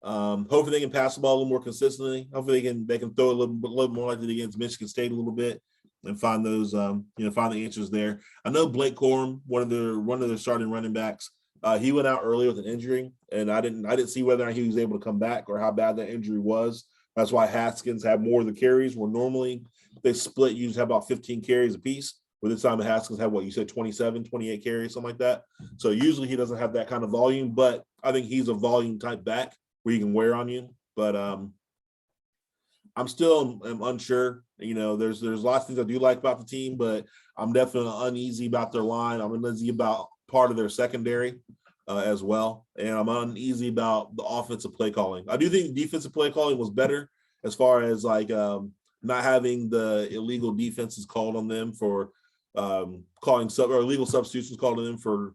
Hopefully they can pass the ball a little more consistently. Hopefully they can throw a little more like they did against Michigan State a little bit and find those, find the answers there. I know Blake Corum, one of their starting running backs, he went out early with an injury, and I didn't see whether or not he was able to come back or how bad that injury was. That's why Haskins had more of the carries, where normally they split, usually have about 15 carries apiece. Where this time Haskins had, what you said, 27, 28 carries, something like that. So usually he doesn't have that kind of volume, but I think he's a volume type back where he can wear on you. But I'm still unsure. There's lots of things I do like about the team, but I'm definitely uneasy about their line. I'm uneasy about part of their secondary as well. And I'm uneasy about the offensive play calling. I do think defensive play calling was better as far as not having the illegal defenses called on them for calling or illegal substitutions called on them for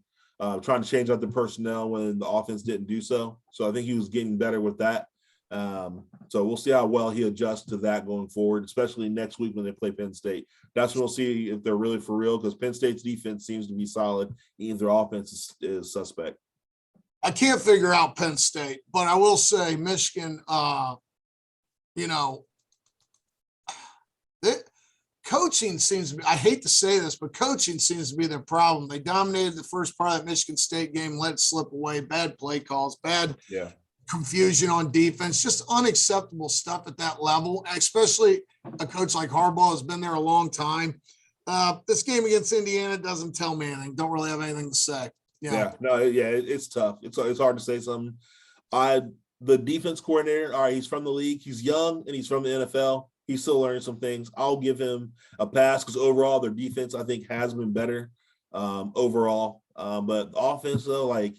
trying to change out the personnel when the offense didn't do so. So I think he was getting better with that. So we'll see how well he adjusts to that going forward, especially next week when they play Penn State. That's when we'll see if they're really for real, because Penn State's defense seems to be solid. Even their offense is suspect. I can't figure out Penn State, but I will say Michigan, coaching seems to be, I hate to say this, but coaching seems to be their problem. They dominated the first part of that Michigan State game, let it slip away, bad play calls, bad confusion on defense, just unacceptable stuff at that level, especially a coach like Harbaugh has been there a long time. This game against Indiana doesn't tell me anything. Don't really have anything to say. It's tough. It's hard to say something. The defense coordinator, all right, he's from the league. He's young and he's from the NFL. He's still learning some things. I'll give him a pass because overall their defense, I think, has been better overall. But offense, though, like,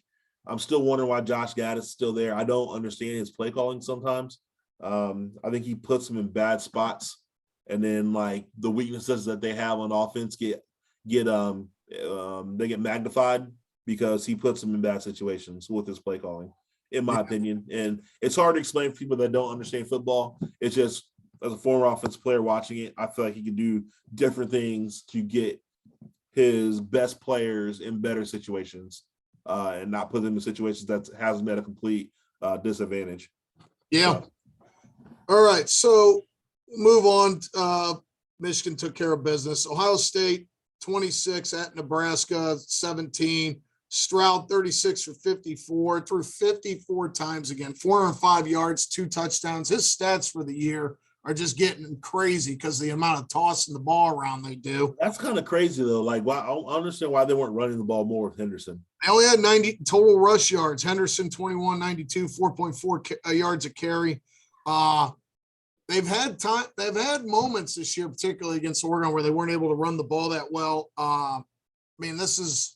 I'm still wondering why Josh Gaddis is still there. I don't understand his play calling sometimes. I think he puts them in bad spots, and then like the weaknesses that they have on offense they get magnified because he puts them in bad situations with his play calling, in my opinion. And it's hard to explain for people that don't understand football. It's just, as a former offensive player watching it, I feel like he can do different things to get his best players in better situations and not put them in situations that has them at a complete disadvantage. Yeah. So. All right. So move on. Michigan took care of business. Ohio State, 26 at Nebraska, 17. Stroud, 36 for 54, threw 54 times again, 405 yards, 2 touchdowns. His stats for the year are just getting crazy because the amount of tossing the ball around they do. That's kind of crazy, though. Like, why, I don't understand why they weren't running the ball more with Henderson. They only had 90 total rush yards. Henderson, 21, 92, 4.4 yards a carry. They've had moments this year, particularly against Oregon, where they weren't able to run the ball that well. This is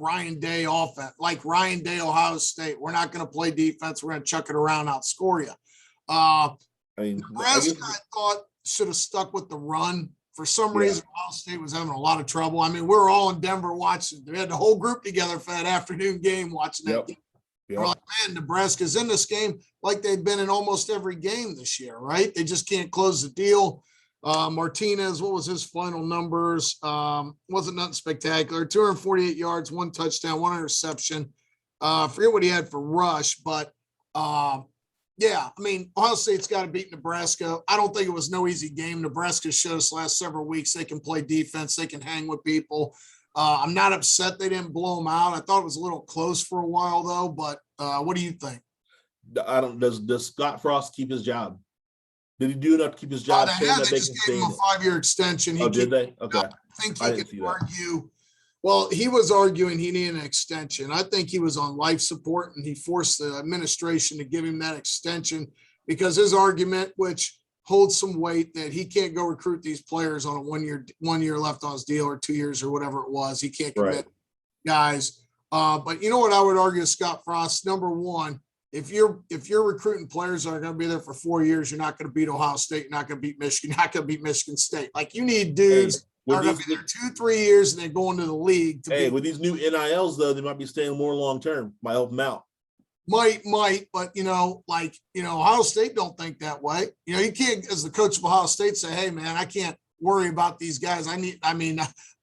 Ryan Day offense, like Ryan Day, Ohio State. We're not going to play defense. We're going to chuck it around, outscore you. Nebraska, I thought, should have stuck with the run. For some reason, Ohio State was having a lot of trouble. I mean, we were all in Denver watching. We had the whole group together for that afternoon game watching that game. We're like, man, Nebraska's in this game like they've been in almost every game this year, right? They just can't close the deal. Martinez, what was his final numbers? Wasn't nothing spectacular. 248 yards, 1 touchdown, 1 interception. Forget what he had for rush, but Ohio State's got to beat Nebraska. I don't think it was no easy game. Nebraska showed us last several weeks they can play defense, they can hang with people. I'm not upset they didn't blow them out. I thought it was a little close for a while, though. But what do you think? Does Scott Frost keep his job? Did he do enough to keep his job? They just gave him a 5-year extension. Did they? Okay. I think he could argue. Well, he was arguing he needed an extension. I think he was on life support, and he forced the administration to give him that extension because his argument, which holds some weight, that he can't go recruit these players on a 1 year left on his deal, or 2 years, or whatever it was. He can't commit guys. But you know what I would argue, Scott Frost? Number one, if you're recruiting players that are going to be there for 4 years, you're not going to beat Ohio State. You're not going to beat Michigan. You're not going to beat Michigan State. Like, you need dudes that are going to be there 2-3 years and then go into the league. With these new NILs, though, they might be staying more long term. Might help them out. Might, but Ohio State don't think that way. You can't, as the coach of Ohio State, say, "Hey, man, I can't worry about these guys. They're going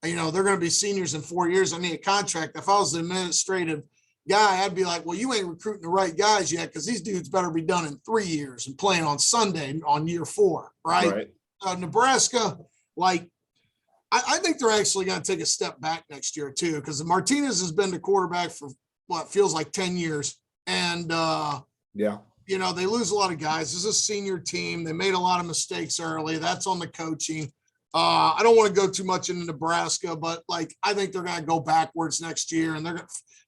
to be seniors in 4 years. I need a contract." If I was the administrative guy, I'd be like, "Well, you ain't recruiting the right guys yet, because these dudes better be done in 3 years and playing on Sunday on year 4, right?" Nebraska, I think they're actually going to take a step back next year too, because Martinez has been the quarterback for what feels like 10 years. And, they lose a lot of guys. This is a senior team. They made a lot of mistakes early. That's on the coaching. I don't want to go too much into Nebraska, but I think they're going to go backwards next year, and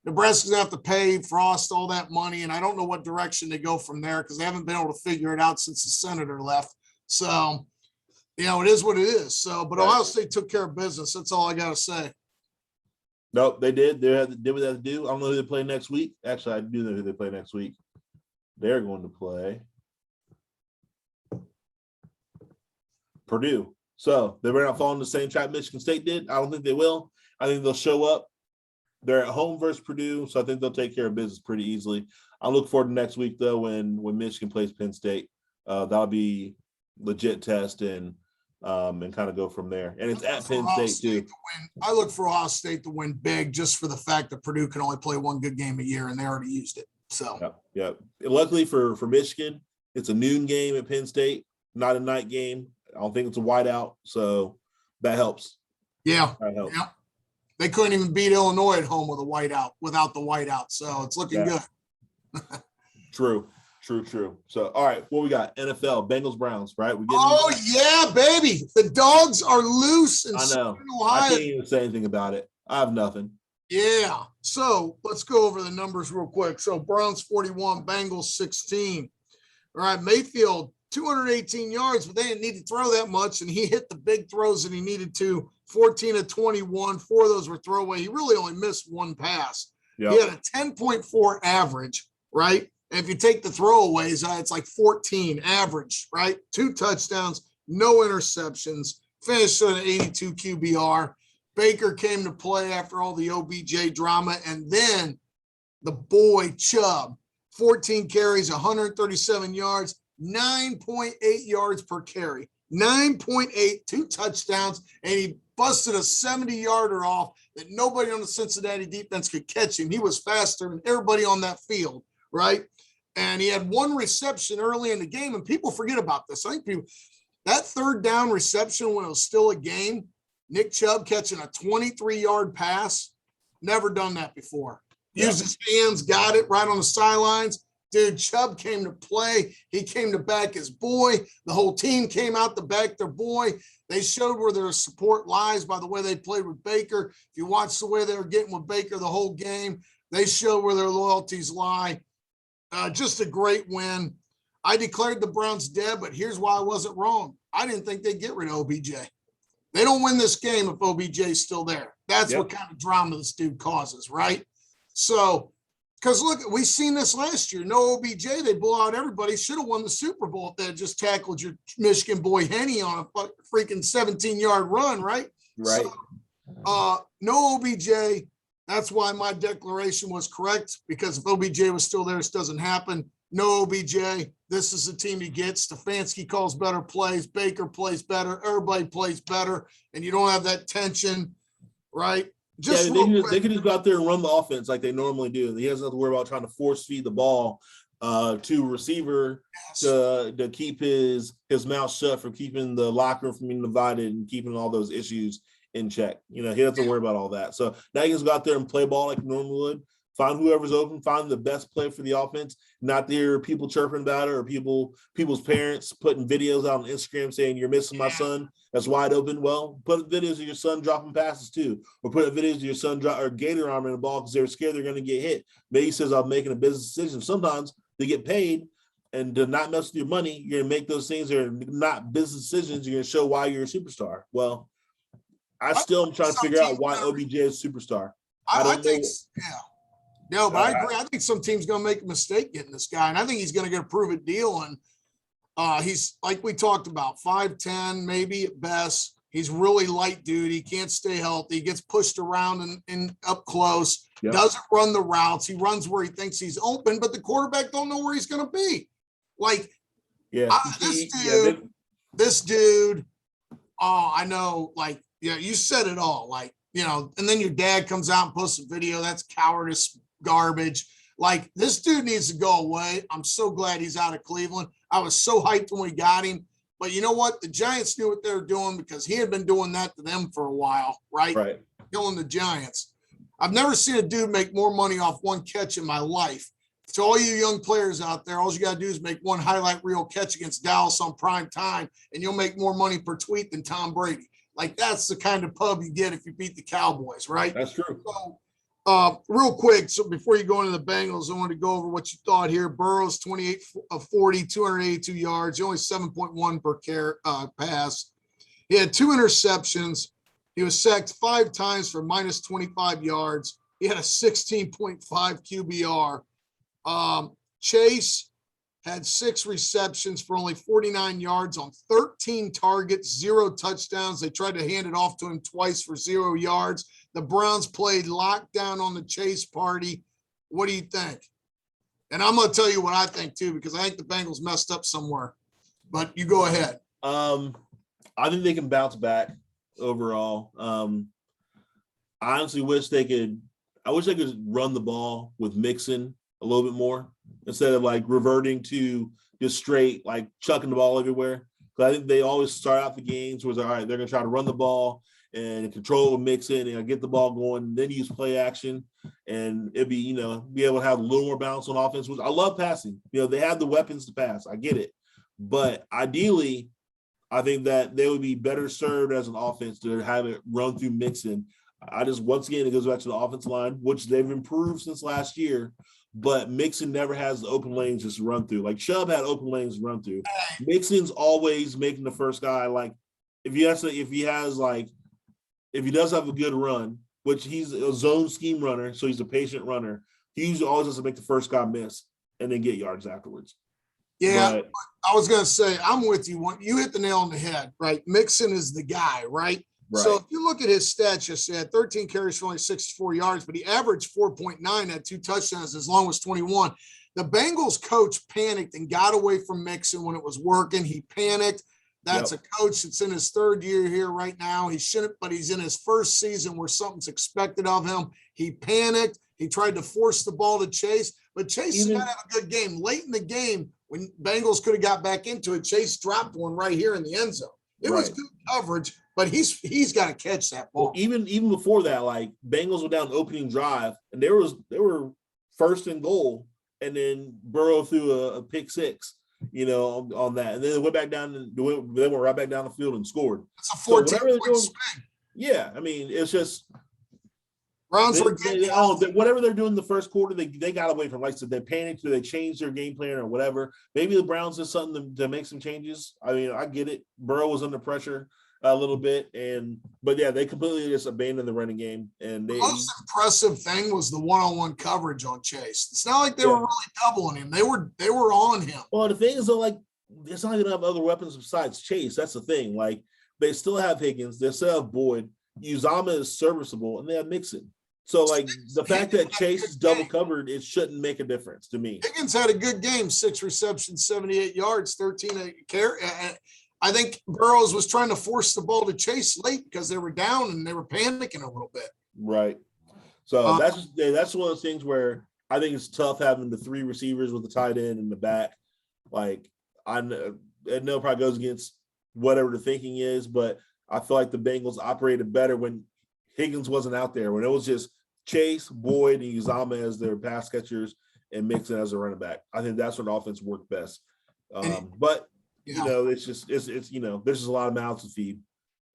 Nebraska's going to have to pay Frost all that money. And I don't know what direction they go from there, because they haven't been able to figure it out since the senator left. So, it is what it is. So, but Ohio State took care of business. That's all I got to say. Nope, they did. They did what they had to do. I don't know who they play next week. Actually, I do know who they play next week. They're going to play Purdue. So they better not fall in the same trap Michigan State did. I don't think they will. I think they'll show up They're at home versus Purdue, so I think they'll take care of business pretty easily. I look forward to next week though when Michigan plays Penn State. That'll be legit test and kind of go from there. And it's at Penn State too. I look for Ohio State to win big just for the fact that Purdue can only play one good game a year and they already used it. So yeah. Luckily for Michigan, it's a noon game at Penn State, not a night game. I don't think it's a whiteout, so that helps. Yeah. That helps. Yeah. They couldn't even beat Illinois at home with a whiteout without the whiteout. So it's looking good. True. So, all right, what we got? NFL, Bengals, Browns, right? Yeah, baby. The dogs are loose in I know. Ohio. I can't even say anything about it. I have nothing. Yeah. So let's go over the numbers real quick. So Browns 41, Bengals 16. All right, Mayfield 218 yards, but they didn't need to throw that much, and he hit the big throws that he needed to. 14 of 21, 4 of those were throwaway. He really only missed one pass. Yep. He had a 10.4 average, right? And if you take the throwaways, it's like 14 average, right? 2 touchdowns, no interceptions, finished at an 82 QBR. Baker came to play after all the OBJ drama, and then the boy Chubb, 14 carries, 137 yards, 9.8 yards per carry, 9.8, 2 touchdowns, and he busted a 70-yarder off that nobody on the Cincinnati defense could catch him. He was faster than everybody on that field, right? And he had 1 reception early in the game, and people forget about this. I think that third down reception when it was still a game, Nick Chubb catching a 23-yard pass, never done that before. Used his hands, got it right on the sidelines. Dude, Chubb came to play. He came to back his boy. The whole team came out to back their boy. They showed where their support lies by the way they played with Baker. If you watch the way they were getting with Baker the whole game, they showed where their loyalties lie. Just a great win. I declared the Browns dead, but here's why I wasn't wrong. I didn't think they'd get rid of OBJ. They don't win this game if OBJ is still there. That's what kind of drama this dude causes, right? So, because look, we've seen this last year. No OBJ, they blow out everybody. Should have won the Super Bowl if they had just tackled your Michigan boy Henny on a freaking 17-yard run, right? Right. So, no OBJ. That's why my declaration was correct, because if OBJ was still there, this doesn't happen. No OBJ. This is the team he gets. Stefanski calls better plays. Baker plays better. Everybody plays better. And you don't have that tension, right? They can just go out there and run the offense like they normally do. He doesn't have to worry about trying to force feed the ball to receiver to keep his mouth shut, for keeping the locker room from being divided and keeping all those issues in check. He doesn't worry about all that. So now he can go out there and play ball like he normally would. Find whoever's open, find the best play for the offense. Not to hear people chirping about it or people's parents putting videos out on Instagram saying you're missing my son. That's wide open. Well, put videos of your son dropping passes too, or put videos of your son or gator arm in the ball because they're scared they're going to get hit. Maybe he says I'm making a business decision. Sometimes they get paid, and to not mess with your money, you're going to make those things that are not business decisions. You're going to show why you're a superstar. Well, I still am trying to figure out why OBJ is a superstar. I think. No, but I agree. I think some team's going to make a mistake getting this guy, and I think he's going to get a prove-it deal. And he's, like we talked about, 5'10", maybe at best. He's really light dude. He can't stay healthy. He gets pushed around and up close. Yep. Doesn't run the routes. He runs where he thinks he's open, but the quarterback don't know where he's going to be. Like, this dude. Oh, I know. Like, you said it all. Like, and then your dad comes out and posts a video. That's cowardice. Garbage. Like, this dude needs to go away. I'm so glad he's out of Cleveland. I was so hyped when we got him. But you know what? The Giants knew what they were doing because he had been doing that to them for a while, right? Right. Killing the Giants. I've never seen a dude make more money off one catch in my life. To all you young players out there, all you got to do is make one highlight reel catch against Dallas on prime time, and you'll make more money per tweet than Tom Brady. Like, that's the kind of pub you get if you beat the Cowboys, right? That's true. So, real quick, so before you go into the Bengals, I want to go over what you thought here. Burrows, 28 of 40, 282 yards, only 7.1 per pass. He had 2 interceptions. He was sacked 5 times for minus 25 yards. He had a 16.5 QBR. Chase had 6 receptions for only 49 yards on 13 targets, 0 touchdowns. They tried to hand it off to him twice for 0 yards. The Browns played lockdown on the chase party. What do you think? And I'm going to tell you what I think too, because I think the Bengals messed up somewhere. But you go ahead. I think they can bounce back overall. I honestly wish they could. I wish they could run the ball with Mixon a little bit more instead of like reverting to just straight like chucking the ball everywhere. Because I think they always start out the games where it's all right, they're gonna try to run the ball and control with Mixon and get the ball going, and then use play action, and it'd be be able to have a little more balance on offense. Which I love passing. They have the weapons to pass. I get it, but ideally, I think that they would be better served as an offense to have it run through Mixon. Once again, it goes back to the offensive line, which they've improved since last year, but Mixon never has the open lanes just to run through. Like Chubb had open lanes to run through. Mixon's always making the first guy. Like if he does have a good run, which he's a zone scheme runner, so he's a patient runner, he usually always has to make the first guy miss and then get yards afterwards. Yeah, but I was going to say, I'm with you. You hit the nail on the head, right? Mixon is the guy, right? So if you look at his stats, he had 13 carries for only 64 yards, but he averaged 4.9, had 2 touchdowns, as long as 21. The Bengals coach panicked and got away from Mixon when it was working. He panicked. That's a coach that's in his 3rd year here right now. He shouldn't, but he's in his 1st season where something's expected of him. He panicked. He tried to force the ball to Chase, but Chase did not have a good game. Late in the game, when Bengals could have got back into it, Chase dropped one right here in the end zone. It was good coverage, but he's got to catch that ball. Well, even before that, like Bengals were down opening drive, and they were 1st and goal, and then Burrow threw a pick 6, on that, and then they went back down and they went right back down the field and scored. It's a 14-point swing. Yeah, I mean, it's just Browns were whatever they're doing in the first quarter, they got away from. Like I said, they panicked or they changed their game plan or whatever. Maybe the Browns did something to make some changes. I mean, I get it. Burrow was under pressure a little bit, but they completely just abandoned the running game. And the most impressive thing was the one-on-one coverage on Chase. It's not like they were really doubling him. They were on him. Well, the thing is, though, like it's not gonna have other weapons besides Chase. That's the thing. Like they still have Higgins, they still have Boyd. Uzama is serviceable, and they have Mixon. So, like, the fact that Chase is double covered, it shouldn't make a difference to me. Higgins had a good game, 6 receptions, 78 yards, 13 carry. I think Burrows was trying to force the ball to Chase late because they were down and they were panicking a little bit. Right. So that's one of those things where I think it's tough having the 3 receivers with the tight end in the back. Like, I know it probably goes against whatever the thinking is, but I feel like the Bengals operated better when Higgins wasn't out there, when it was just Chase, Boyd, and Uzama as their pass catchers and Mixon as a running back. I think that's when offense worked best. But it's just there's just a lot of mouths to feed,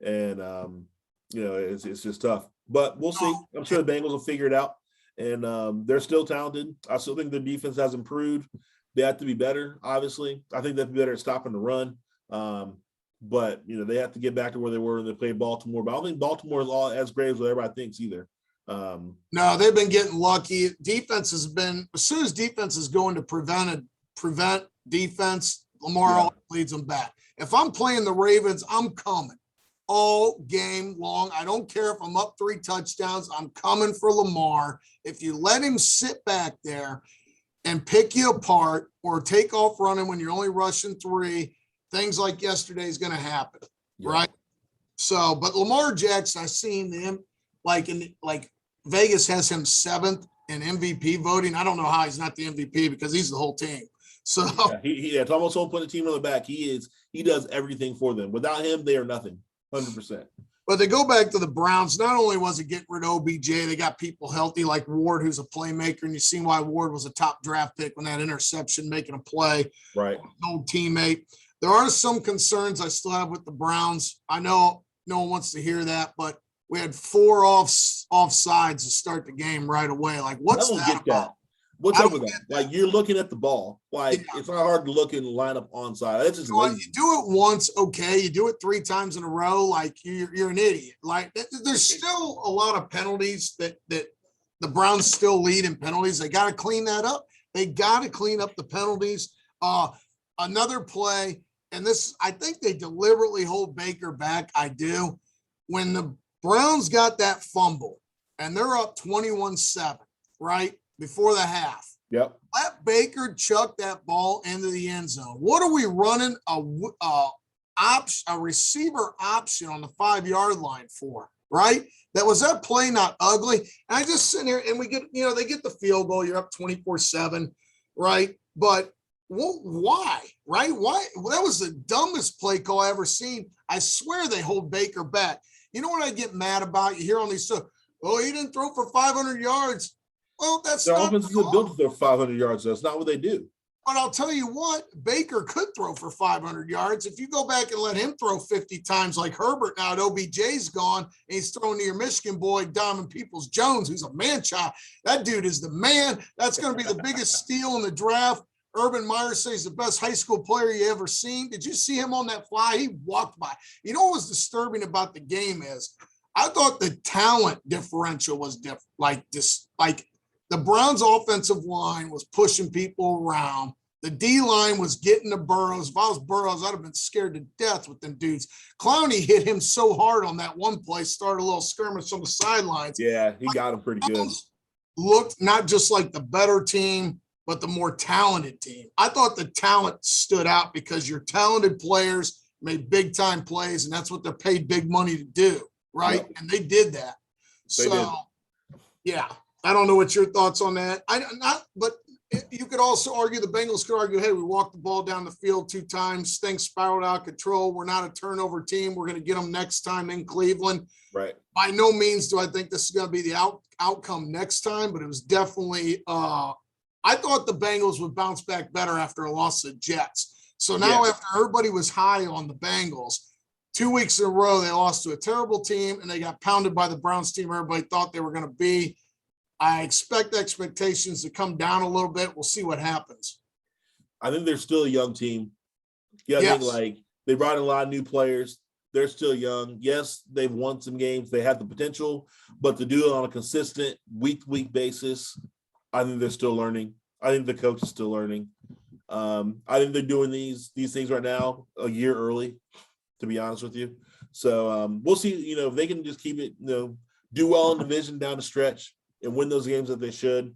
and it's just tough. But we'll see. I'm sure the Bengals will figure it out, and they're still talented. I still think their defense has improved. They have to be better, obviously. I think they'll be better at stopping the run. But they have to get back to where they were when they played Baltimore. But I don't think Baltimore is all as great as what everybody thinks either. No, they've been getting lucky. Defense has been, as soon as defense is going to prevent defense, Lamar always leads them back. If I'm playing the Ravens, I'm coming all game long. I don't care if I'm up 3 touchdowns. I'm coming for Lamar. If you let him sit back there and pick you apart or take off running when you're only rushing 3, things like yesterday is going to happen, right? So, but Lamar Jackson, I've seen him like Vegas has him 7th in MVP voting. I don't know how he's not the MVP because he's the whole team. So it's almost someone putting the team on the back. He does everything for them. Without him, they are nothing. 100%. But they go back to the Browns. Not only was it getting rid of OBJ, they got people healthy like Ward, who's a playmaker, and you see why Ward was a top draft pick when that interception making a play. Right, old teammate. There are some concerns I still have with the Browns. I know no one wants to hear that, but we had 4 offsides to start the game right away. Like, what's that about? What's up with that? Like, you're looking at the ball. Like, it's not hard to look and line up onside. That's just lazy. You do it once, okay. You do it 3 times in a row, like you're an idiot. Like, there's still a lot of penalties that the Browns still lead in penalties. They got to clean that up. They got to clean up the penalties. Another play, and this, I think they deliberately hold Baker back. I do. When the Browns got that fumble and they're up 21-7, right? Before the half. Yep. Let Baker chuck that ball into the end zone. What are we running a receiver option on the 5-yard line for, right? That play not ugly. And I just sit here and we get, they get the field goal. You're up 24-7, right? But why, right? Why? That was the dumbest play call I ever seen. I swear they hold Baker back. You know what I get mad about? You hear on these stuff, oh, he didn't throw for 500 yards. Well, that's their not offense isn't built to throw 500 yards. That's not what they do. But I'll tell you what, Baker could throw for 500 yards. If you go back and let him throw 50 times like Herbert now that OBJ's gone and he's throwing to your Michigan boy, Diamond Peoples-Jones, who's a man-child. That dude is the man. That's going to be the biggest steal in the draft. Urban Meyer says he's the best high school player you ever seen. Did you see him on that fly? He walked by. You know what was disturbing about the game is I thought the talent differential was different. Like the Browns offensive line was pushing people around. The D-line was getting to Burrows. If I was Burrows, I'd have been scared to death with them dudes. Clowney hit him so hard on that one play, started a little skirmish on the sidelines. Yeah, he got him pretty good. Looked not just like the better team, but the more talented team. I thought the talent stood out because your talented players made big-time plays, and that's what they're paid big money to do, right? Yep. And they did that. Yeah. I don't know what your thoughts on that. But you could also argue, the Bengals could argue, hey, we walked the ball down the field 2 times. Things spiraled out of control. We're not a turnover team. We're going to get them next time in Cleveland. Right. By no means do I think this is going to be the outcome next time, but it was definitely I thought the Bengals would bounce back better after a loss to the Jets. So now after everybody was high on the Bengals, 2 weeks in a row, they lost to a terrible team, and they got pounded by the Browns team everybody thought they were going to be. I expect expectations to come down a little bit. We'll see what happens. I think they're still a young team. Yeah, I think they brought in a lot of new players. They're still young. Yes, they've won some games. They have the potential, but to do it on a consistent week-to-week basis, I think they're still learning. I think the coach is still learning. I think they're doing these things right now a year early, to be honest with you. So we'll see, if they can just keep it, do well in the division down the stretch and win those games that they should.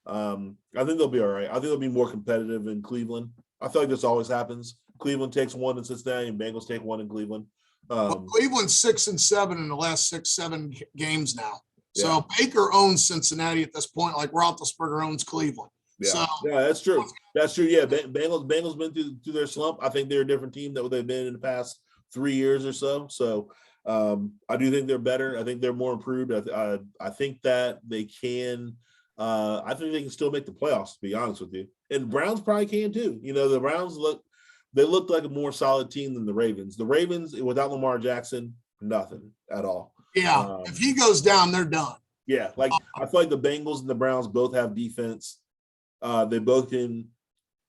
I think they'll be all right. I think they'll be more competitive in Cleveland. I feel like this always happens. Cleveland takes 1 in Cincinnati and Bengals take 1 in Cleveland. Cleveland's 6-7 in the last 6-7 games now. So Baker owns Cincinnati at this point, like Roethlisberger owns Cleveland. Yeah, that's true. That's true. Yeah, Bengals been through their slump. I think they're a different team than what they've been in the past 3 years or so. So I do think they're better. I think they're more improved. I think that they can. I think they can still make the playoffs, to be honest with you. And Browns probably can too. The Browns look like a more solid team than the Ravens. The Ravens, without Lamar Jackson, nothing at all. Yeah, if he goes down, they're done. Yeah, I feel like the Bengals and the Browns both have defense. They both can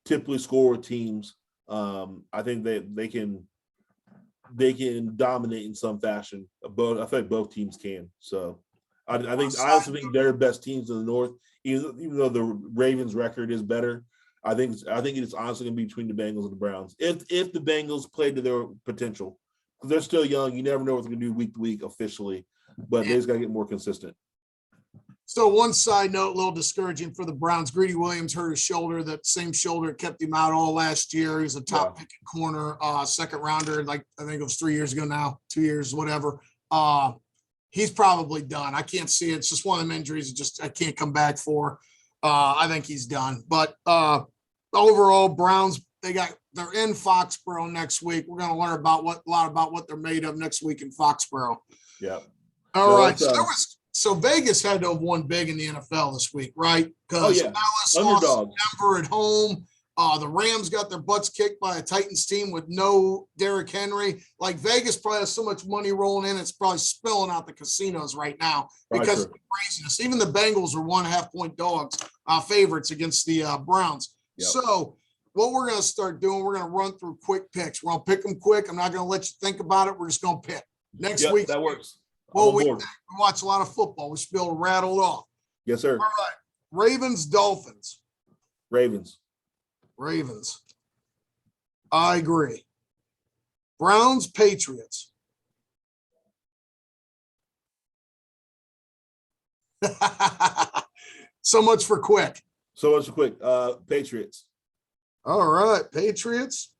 typically score with teams. I think they can dominate in some fashion. I feel like both teams can. So I also think they're best teams in the North, even though the Ravens' record is better. I think it's honestly going to be between the Bengals and the Browns. If the Bengals play to their potential, because they're still young, you never know what they're going to do week to week officially, but they just got to get more consistent. So one side note, a little discouraging for the Browns. Greedy Williams hurt his shoulder. That same shoulder kept him out all last year. He was a top pick corner, second rounder, I think it was 3 years ago now, 2 years, whatever. He's probably done. I can't see it. It's just one of them injuries I can't come back for. I think he's done. But overall, Browns, they're in Foxborough next week. We're going to learn a lot about what they're made of next week in Foxborough. Yeah. All right. So Vegas had to have won big in the NFL this week, right? Because Dallas lost Denver at home. The Rams got their butts kicked by a Titans team with no Derrick Henry. Like, Vegas probably has so much money rolling in, it's probably spilling out the casinos right now because of the craziness. Even the Bengals are 1.5-point dogs, favorites against the Browns. Yep. So what we're going to start doing, we're going to run through quick picks. We're going to pick them quick. I'm not going to let you think about it. We're just going to pick. Next week. That works. Well, we watch a lot of football. We should be able to rattle it off. Yes, sir. All right. Ravens, Dolphins. Ravens. I agree. Browns, Patriots. So much for quick. So much quick. Patriots. All right, Patriots.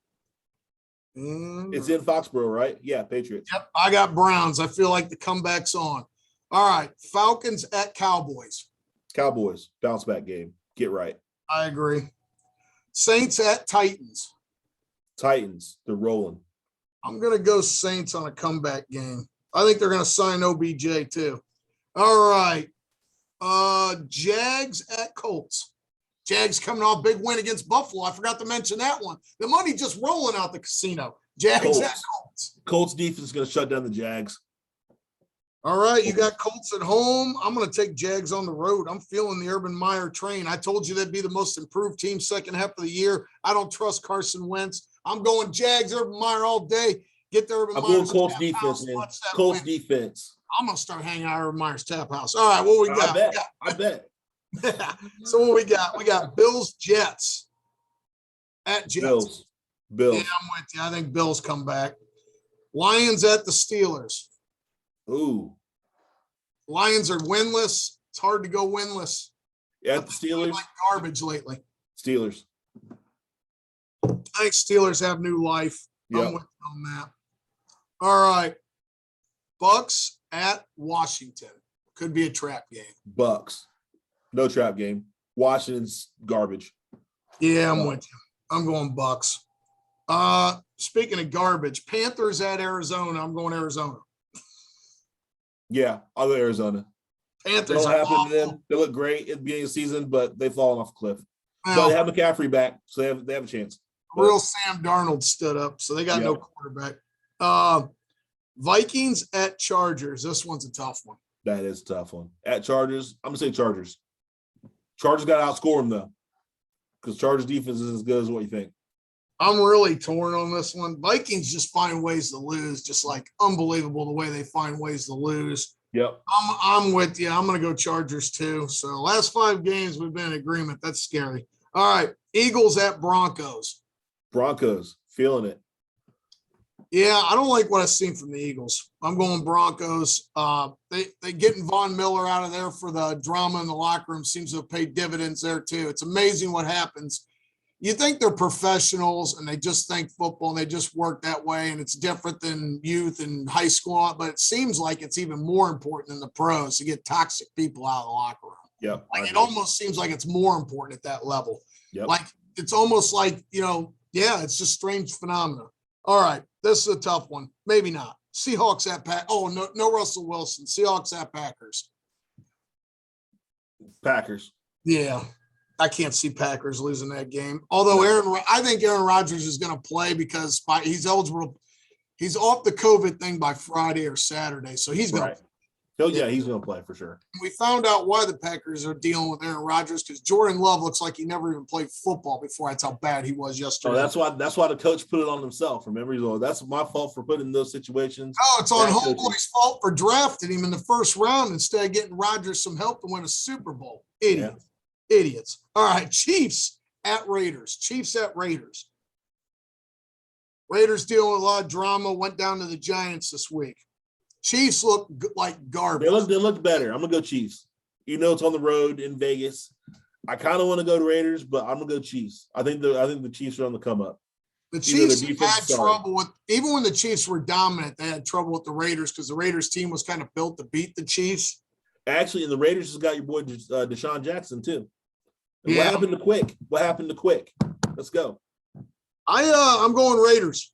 It's in Foxborough, right? Yeah, Patriots. Yep, I got Browns. I feel like the comeback's on. All right, Falcons at Cowboys. Cowboys, bounce back game. Get right. I agree. Saints at Titans. Titans, they're rolling. I'm going to go Saints on a comeback game. I think they're going to sign OBJ too. All right. Jags at Colts. Jags coming off big win against Buffalo. I forgot to mention that one. The money just rolling out the casino. Jags at Colts. Colts defense is going to shut down the Jags. All right, you got Colts at home. I'm going to take Jags on the road. I'm feeling the Urban Meyer train. I told you they'd be the most improved team second half of the year. I don't trust Carson Wentz. I'm going Jags, Urban Meyer all day. Get the Urban Meyer. I'm going Colts defense, man. Colts defense. I'm going to start hanging out at Urban Meyer's Tap House. All right, what we got? I bet. So what we got? We got Bills, Jets. At Jets. Bills. Yeah, I'm with you. I think Bills come back. Lions at the Steelers. Ooh. Lions are winless. It's hard to go winless. Yeah, the Steelers. Like garbage lately. Steelers. I think Steelers have new life. Yep. I'm with you on that. All right. Bucks at Washington. Could be a trap game. Bucks. No trap game. Washington's garbage. Yeah, I'm with you. I'm going Bucks. Speaking of garbage, Panthers at Arizona. I'm going Arizona. Yeah, I'll go Arizona. Panthers don't happen to them. They look great at the beginning of the season, but they've fallen off a cliff. Well, but they have McCaffrey back, so they have a chance. Real Sam Darnold stood up, so they got no quarterback. Vikings at Chargers. This one's a tough one. That is a tough one. At Chargers, I'm going to say Chargers. Chargers got to outscore them, though, because Chargers defense is as good as what you think. I'm really torn on this one. Vikings just find ways to lose, just like unbelievable the way they find ways to lose. Yep. I'm with you. I'm going to go Chargers too. So last 5 games, we've been in agreement. That's scary. All right. Eagles at Broncos. Broncos, feeling it. Yeah, I don't like what I've seen from the Eagles. I'm going Broncos. They getting Von Miller out of there for the drama in the locker room seems to have paid dividends there too. It's amazing what happens. You think they're professionals and they just think football and they just work that way and it's different than youth and high school, but it seems like it's even more important than the pros to get toxic people out of the locker room. Yeah. Like it almost seems like it's more important at that level. Yep. Like it's almost like, it's just strange phenomena. All right. This is a tough one. Maybe not. Seahawks at Packers. Oh, no Russell Wilson. Seahawks at Packers. Packers. Yeah. I can't see Packers losing that game. Although I think Aaron Rodgers is going to play because he's eligible. He's off the COVID thing by Friday or Saturday. So he's going to. Oh, yeah, he's going to play for sure. We found out why the Packers are dealing with Aaron Rodgers because Jordan Love looks like he never even played football before. That's how bad he was yesterday. Oh, that's why the coach put it on himself. Remember, he's like, that's my fault for putting in those situations. Oh, it's on Homeboy's fault for drafting him in the first round instead of getting Rodgers some help to win a Super Bowl. Idiots. Yeah. Idiots. All right, Chiefs at Raiders. Chiefs at Raiders. Raiders dealing with a lot of drama, went down to the Giants this week. Chiefs look like garbage. They look better. I'm going to go Chiefs. It's on the road in Vegas. I kind of want to go to Raiders, but I'm going to go Chiefs. I think the Chiefs are on the come up. The Chiefs had trouble with – even when the Chiefs were dominant, they had trouble with the Raiders because the Raiders team was kind of built to beat the Chiefs. Actually, and the Raiders just got your boy Deshaun Jackson too. And What happened to Quick? Let's go. I'm going Raiders.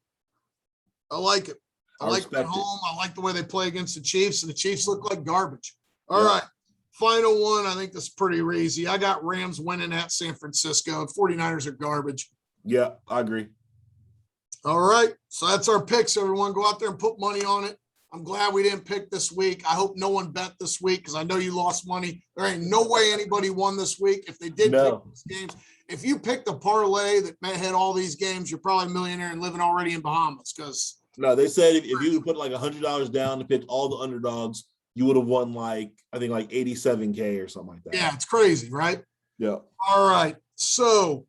I like it. I like it at it. home. I like the way they play against the Chiefs, and the Chiefs look like garbage. All right. Final one. I think this is pretty easy. I got Rams winning at San Francisco. 49ers are garbage. Yeah, I agree. All right. So that's our picks, everyone. Go out there and put money on it. I'm glad we didn't pick this week. I hope no one bet this week because I know you lost money. There ain't no way anybody won this week. If they did pick these games, if you picked a parlay that had all these games, you're probably a millionaire and living already in Bahamas because – No, they said if you put like $100 down to pick all the underdogs, you would have won like 87K or something like that. Yeah, it's crazy, right? Yeah. All right. So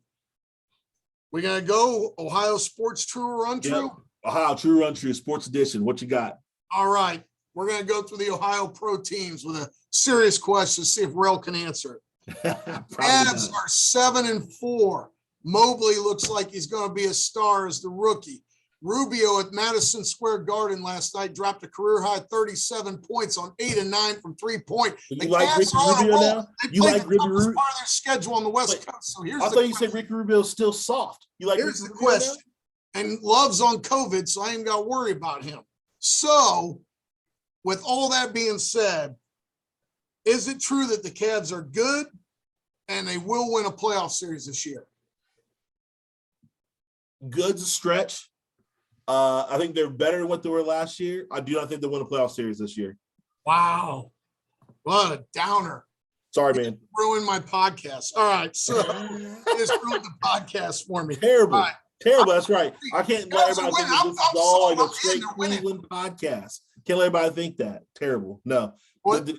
We're going to go Ohio Sports True or Untrue? Yep. Ohio True or Untrue Sports Edition. What you got? All right. We're going to go through the Ohio pro teams with a serious question, see if Rell can answer it. Cavs are 7-4. Mobley looks like he's going to be a star as the rookie. Rubio at Madison Square Garden last night dropped a career-high 37 points on 8 and 9 from three-point. You like Ricky Rubio now? They played the toughest part of their schedule on the West Coast. So I thought you said Ricky Rubio's still soft. You like here's the question. And Love's on COVID, so I ain't got to worry about him. So, with all that being said, is it true that the Cavs are good and they will win a playoff series this year? Good's a stretch. I think they're better than what they were last year. I do not think they'll win a playoff series this year. Wow. What a downer. Sorry, man. Ruined my podcast. All right. So, just ruined the podcast for me. Terrible. Right. Terrible. That's right. I can't let everybody think this is all like a straight Cleveland podcast. Can't let everybody think that. Terrible. No. But the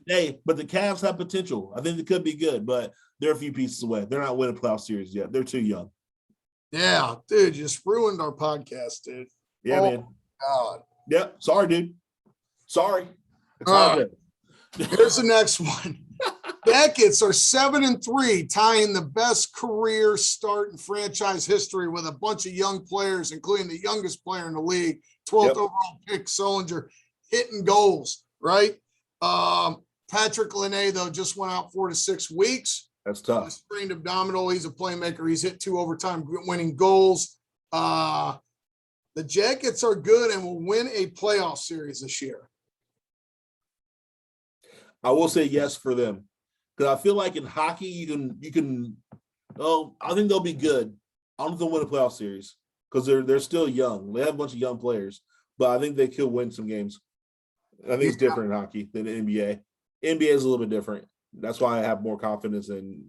Cavs have potential. I think they could be good, but they're a few pieces away. They're not winning a playoff series yet. They're too young. Yeah, dude, just ruined our podcast, dude. Yeah, man. God. Yep. Sorry, dude. Sorry. It's all good. Here's the next one. Jackets are 7-3, tying the best career start in franchise history with a bunch of young players, including the youngest player in the league, 12th overall pick, Sullinger, hitting goals, right? Patrick Laine, though, just went out 4 to 6 weeks. That's tough. Sprained abdominal. He's a playmaker. He's hit 2 overtime winning goals. The Jackets are good and will win a playoff series this year. I will say yes for them. Because I feel like in hockey, you can. Oh, I think they'll be good. I don't think they'll win a playoff series because they're still young. They have a bunch of young players, but I think they could win some games. I think it's different in hockey than the NBA. NBA is a little bit different. That's why I have more confidence in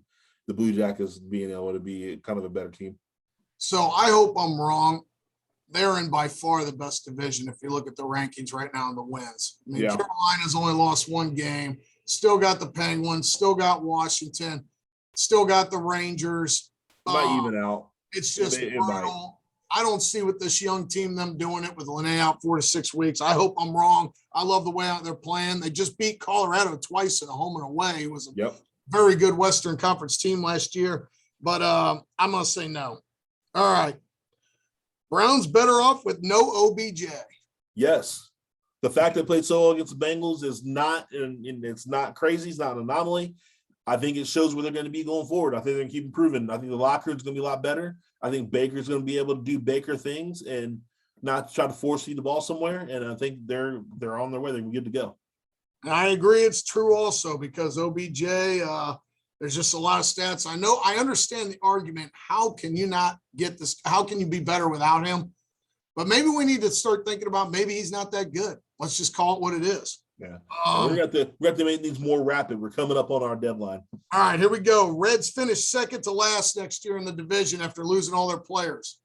the Blue Jackets being able to be kind of a better team. So I hope I'm wrong. They're in by far the best division if you look at the rankings right now in the wins. I mean, Carolina's only lost 1 game. Still got the Penguins, still got Washington, still got the Rangers. Might even out. It's just brutal. I don't see with this young team them doing it with Laine out 4 to 6 weeks. I hope I'm wrong. I love the way out they're playing. They just beat Colorado twice in a home and away. It was a very good Western Conference team last year. But I'm going to say no. All right. Browns better off with no OBJ. Yes. The fact they played so well against the Bengals is not, and it's not crazy. It's not an anomaly. I think it shows where they're going to be going forward. I think they're going to keep improving. I think the locker room is going to be a lot better. I think Baker's going to be able to do Baker things and not try to force feed the ball somewhere. And I think they're on their way. They're good to go. And I agree. It's true also because OBJ, there's just a lot of stats. I understand the argument. How can you not get this? How can you be better without him? But maybe we need to start thinking about maybe he's not that good. Let's just call it what it is. Yeah. We have to make these more rapid. We're coming up on our deadline. All right, here we go. Reds finish second to last next year in the division after losing all their players.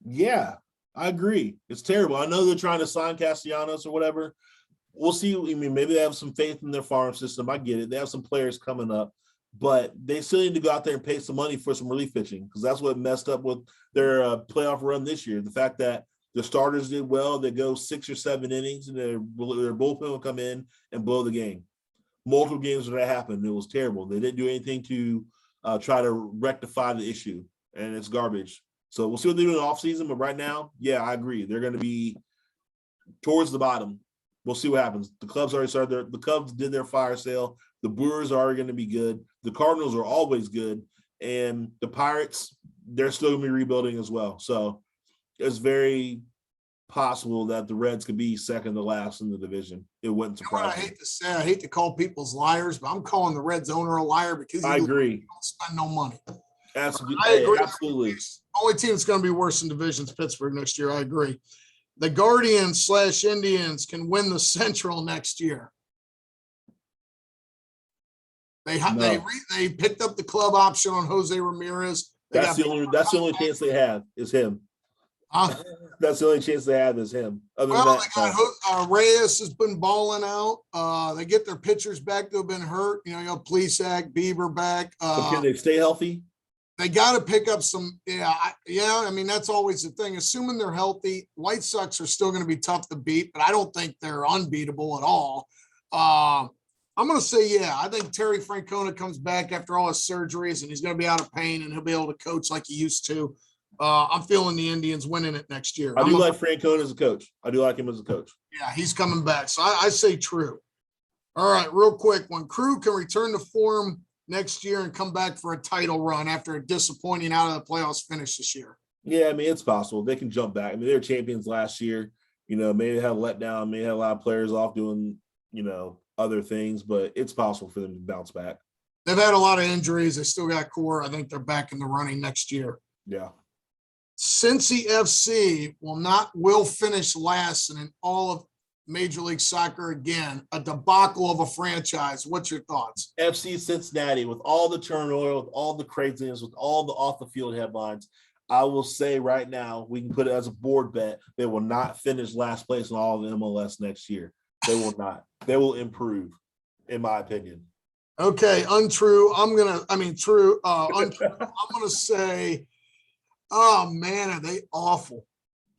Yeah, I agree. It's terrible. I know they're trying to sign Castellanos or whatever. We'll see. I mean, maybe they have some faith in their farm system. I get it. They have some players coming up, but they still need to go out there and pay some money for some relief pitching because that's what messed up with their playoff run this year. The fact that the starters did well, they go 6 or 7 innings, and their bullpen will come in and blow the game. Multiple games where that happened. It was terrible. They didn't do anything to try to rectify the issue, and it's garbage. So we'll see what they do in the offseason, but right now, yeah, I agree. They're going to be towards the bottom. We'll see what happens. The Cubs already started. The Cubs did their fire sale. The Brewers are already going to be good. The Cardinals are always good. And the Pirates, they're still going to be rebuilding as well. So it's very possible that the Reds could be second to last in the division. It wouldn't surprise me. I hate to say, I hate to call people's liars, but I'm calling the Reds owner a liar because I agree. Don't spend no money. Absolutely. I agree. Absolutely. Only team that's going to be worse in divisions, Pittsburgh next year. I agree. The Guardians/Indians can win the Central next year. They picked up the club option on Jose Ramirez. That's the only chance they have is him. That's the only chance they have is him. They got Reyes has been balling out. They get their pitchers back that have been hurt. You got Plesac, Bieber back. But can they stay healthy? They got to pick up some. I mean, that's always the thing. Assuming they're healthy, White Sox are still going to be tough to beat, but I don't think they're unbeatable at all. I'm going to say, yeah, I think Terry Francona comes back after all his surgeries and he's going to be out of pain and he'll be able to coach like he used to. I'm feeling the Indians winning it next year. I do like Francona as a coach. I do like him as a coach. Yeah, he's coming back. So I say true. All right, real quick. When Crew can return to form next year and come back for a title run after a disappointing out of the playoffs finish this year. Yeah, I mean, it's possible. They can jump back. I mean, they were champions last year. You know, maybe they had a letdown, maybe they had a lot of players off doing, you know, other things, but it's possible for them to bounce back. They've had a lot of injuries. They still got core. I think they're back in the running next year. Yeah. Cincy FC will finish last in all of Major League Soccer again, a debacle of a franchise. What's your thoughts? FC Cincinnati, with all the turmoil, with all the craziness, with all the off-the-field headlines, I will say right now, we can put it as a board bet, they will not finish last place in all of MLS next year. They will not. They will improve, in my opinion. Okay, untrue. True. Untrue. I'm going to say, oh, man, are they awful.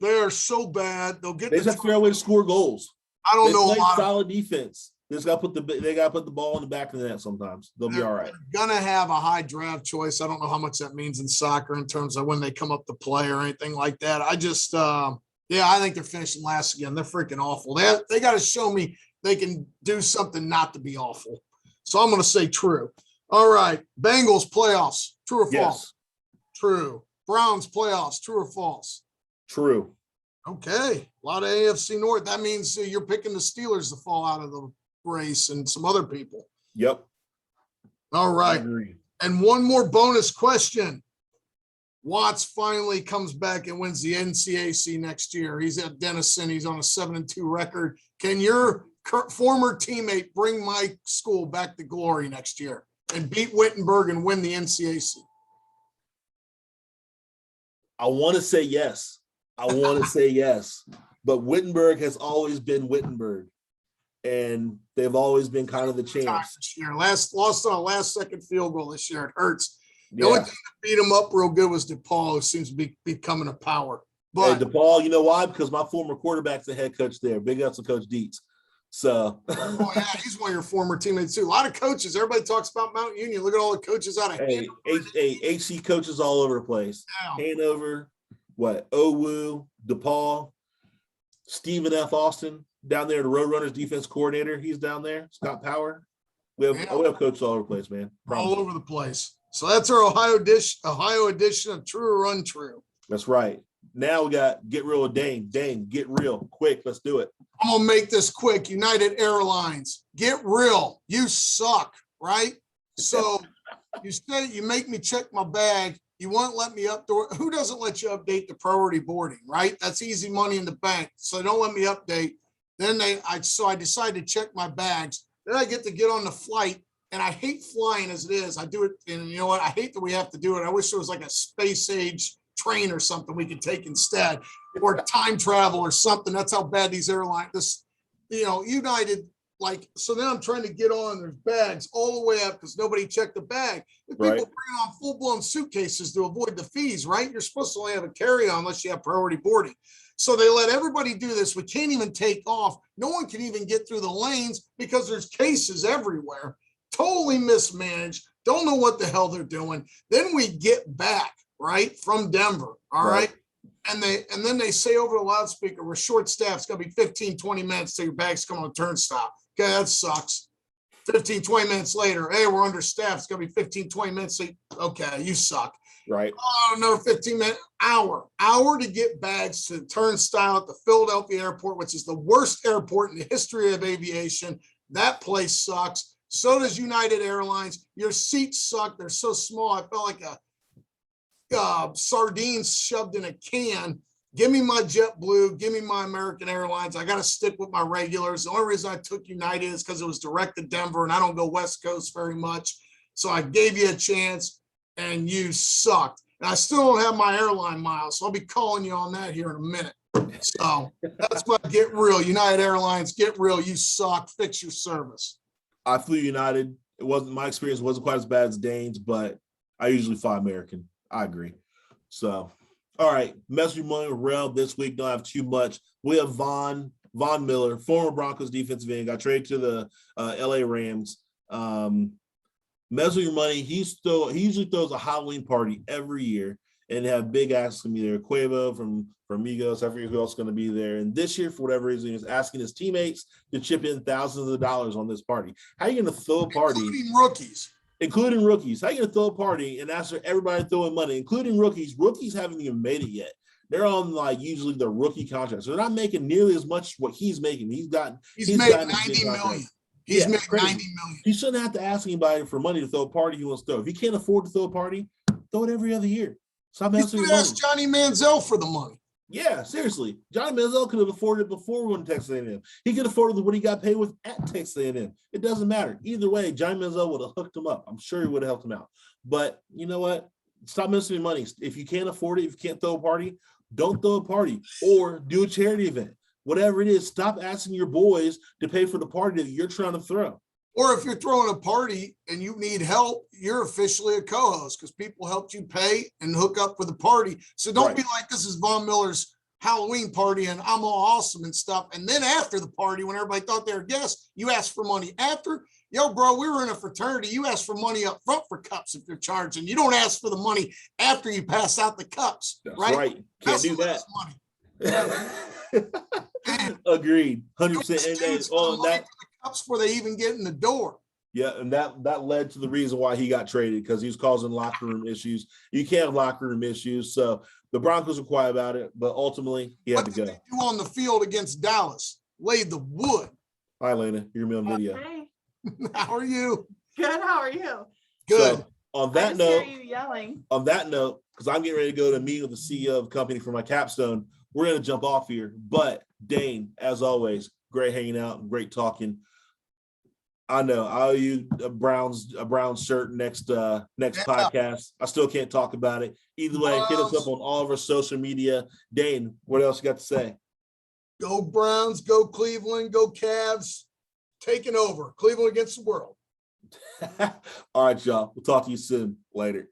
They are so bad. They just have to figure out a way to score goals. I don't know. They play solid defense. They got to put the ball in the back of the net sometimes. They'll be all right. They're going to have a high draft choice. I don't know how much that means in soccer in terms of when they come up to play or anything like that. I just I think they're finishing last again. They're freaking awful. They got to show me they can do something not to be awful. So I'm going to say true. All right. Bengals playoffs. True or false? Yes. True. Browns playoffs. True or false? True. Okay. A lot of AFC North. That means you're picking the Steelers to fall out of the race and some other people. Yep. All right. And one more bonus question. Watts finally comes back and wins the NCAC next year. He's at Denison. He's on a 7-2 record. Can your former teammate bring my school back to glory next year and beat Wittenberg and win the NCAC? I want to say yes. But Wittenberg has always been Wittenberg, and they've always been kind of the champs. This year, lost on a last-second field goal this year. It hurts. The only thing that beat him up real good was DePaul, who seems to be becoming a power. But hey, DePaul, you know why? Because my former quarterback's the head coach there. Big ups to Coach Dietz. So, he's one of your former teammates too. A lot of coaches. Everybody talks about Mount Union. Look at all the coaches out of Hanover. HC coaches all over the place. Yeah. Hanover, Owu, DePaul, Stephen F. Austin down there, the Roadrunners defense coordinator. He's down there. Scott Power. We have coaches all over the place, man. All over the place. So that's our Ohio edition of True or Untrue. That's right. Now we got Get Real with Dane. Dane, get real. Quick, let's do it. I'm going to make this quick. United Airlines. Get real. You suck, right? So you say you make me check my bag. You won't let me who doesn't let you update the priority boarding, right? That's easy money in the bank. So don't let me update. Then I decided to check my bags. Then I get on the flight, and I hate flying as it is. I do it, and you know what? I hate that we have to do it. I wish there was like a space age train or something we could take instead, or time travel or something. That's how bad these airlines, United, so then I'm trying to get on, there's bags all the way up because nobody checked the bag. If people bring on full-blown suitcases to avoid the fees, right? You're supposed to only have a carry-on unless you have priority boarding. So they let everybody do this. We can't even take off. No one can even get through the lanes because there's cases everywhere. Totally mismanaged. Don't know what the hell they're doing. Then we get back, right, from Denver, all right? And then they say over the loudspeaker, we're short staffed. It's going to be 15, 20 minutes till your bags come on the turnstile. Okay, that sucks. 15, 20 minutes later, hey, we're understaffed. It's going to be 15, 20 minutes. Okay, you suck. Right. Oh, another 15 minute hour to get bags to the turnstile at the Philadelphia airport, which is the worst airport in the history of aviation. That place sucks. So does United Airlines. Your seats suck. They're so small. I felt like sardines shoved in a can. Give me my JetBlue. Give me my American Airlines. I got to stick with my regulars. The only reason I took United is because it was direct to Denver, and I don't go West Coast very much. So I gave you a chance, and you sucked. And I still don't have my airline miles, so I'll be calling you on that here in a minute. So that's my get real. United Airlines, get real. You suck. Fix your service. I flew United. My experience wasn't quite as bad as Dane's, but I usually fly American. I agree. So, all right, Messin With Your Money with Rell this week. Don't have too much. We have Von Miller, former Broncos defensive end, got traded to the LA Rams. Messin With Your Money, he usually throws a Halloween party every year and have big asks to be there. Quavo from Migos, I forget who else is going to be there. And this year, for whatever reason, he's asking his teammates to chip in thousands of dollars on this party. How are you going to throw a party? Including rookies. How are you going to throw a party and ask for everybody throwing money, including rookies? Rookies haven't even made it yet. They're on like usually the rookie contracts. So they're not making nearly as much as what he's making. He's made 90 million. He's made crazy. 90 million. He shouldn't have to ask anybody for money to throw a party he wants to throw. If he can't afford to throw a party, throw it every other year. Stop asking your money. Ask Johnny Manziel for the money. Yeah, seriously. Johnny Manziel could have afforded it before going to Texas A&M. He could afford what he got paid with at Texas A&M. It doesn't matter. Either way, Johnny Manziel would have hooked him up. I'm sure he would have helped him out. But you know what? Stop missing your money. If you can't afford it, if you can't throw a party, don't throw a party or do a charity event. Whatever it is, stop asking your boys to pay for the party that you're trying to throw. Or if you're throwing a party and you need help, you're officially a co-host because people helped you pay and hook up for the party. So don't be like, this is Von Miller's Halloween party and I'm all awesome and stuff. And then after the party, when everybody thought they were guests, you asked for money after. Yo, bro, we were in a fraternity. You ask for money up front for cups if they're charging. You don't ask for the money after you pass out the cups. That's right. Can't do that. Money. Agreed. 100%. And on that, cups before they even get in the door. Yeah, and that led to the reason why he got traded, because he was causing locker room issues. You can't have locker room issues, so the Broncos were quiet about it, but ultimately he had to go. What did they do on the field against Dallas? Laid the wood. Hi, Lena. You're me on video. Hey. How are you? Good. How are you? Good. So, on that I note, hear you yelling. On that note, because I'm getting ready to go to meet with the CEO of the company for my capstone, we're going to jump off here. But Dane, as always, great hanging out, great talking. I know I owe you a Browns shirt next podcast. I still can't talk about it. Either way, hit us up on all of our social media. Dane, what else you got to say? Go Browns, go Cleveland, go Cavs. Taking over. Cleveland against the world. All right, y'all. We'll talk to you soon. Later.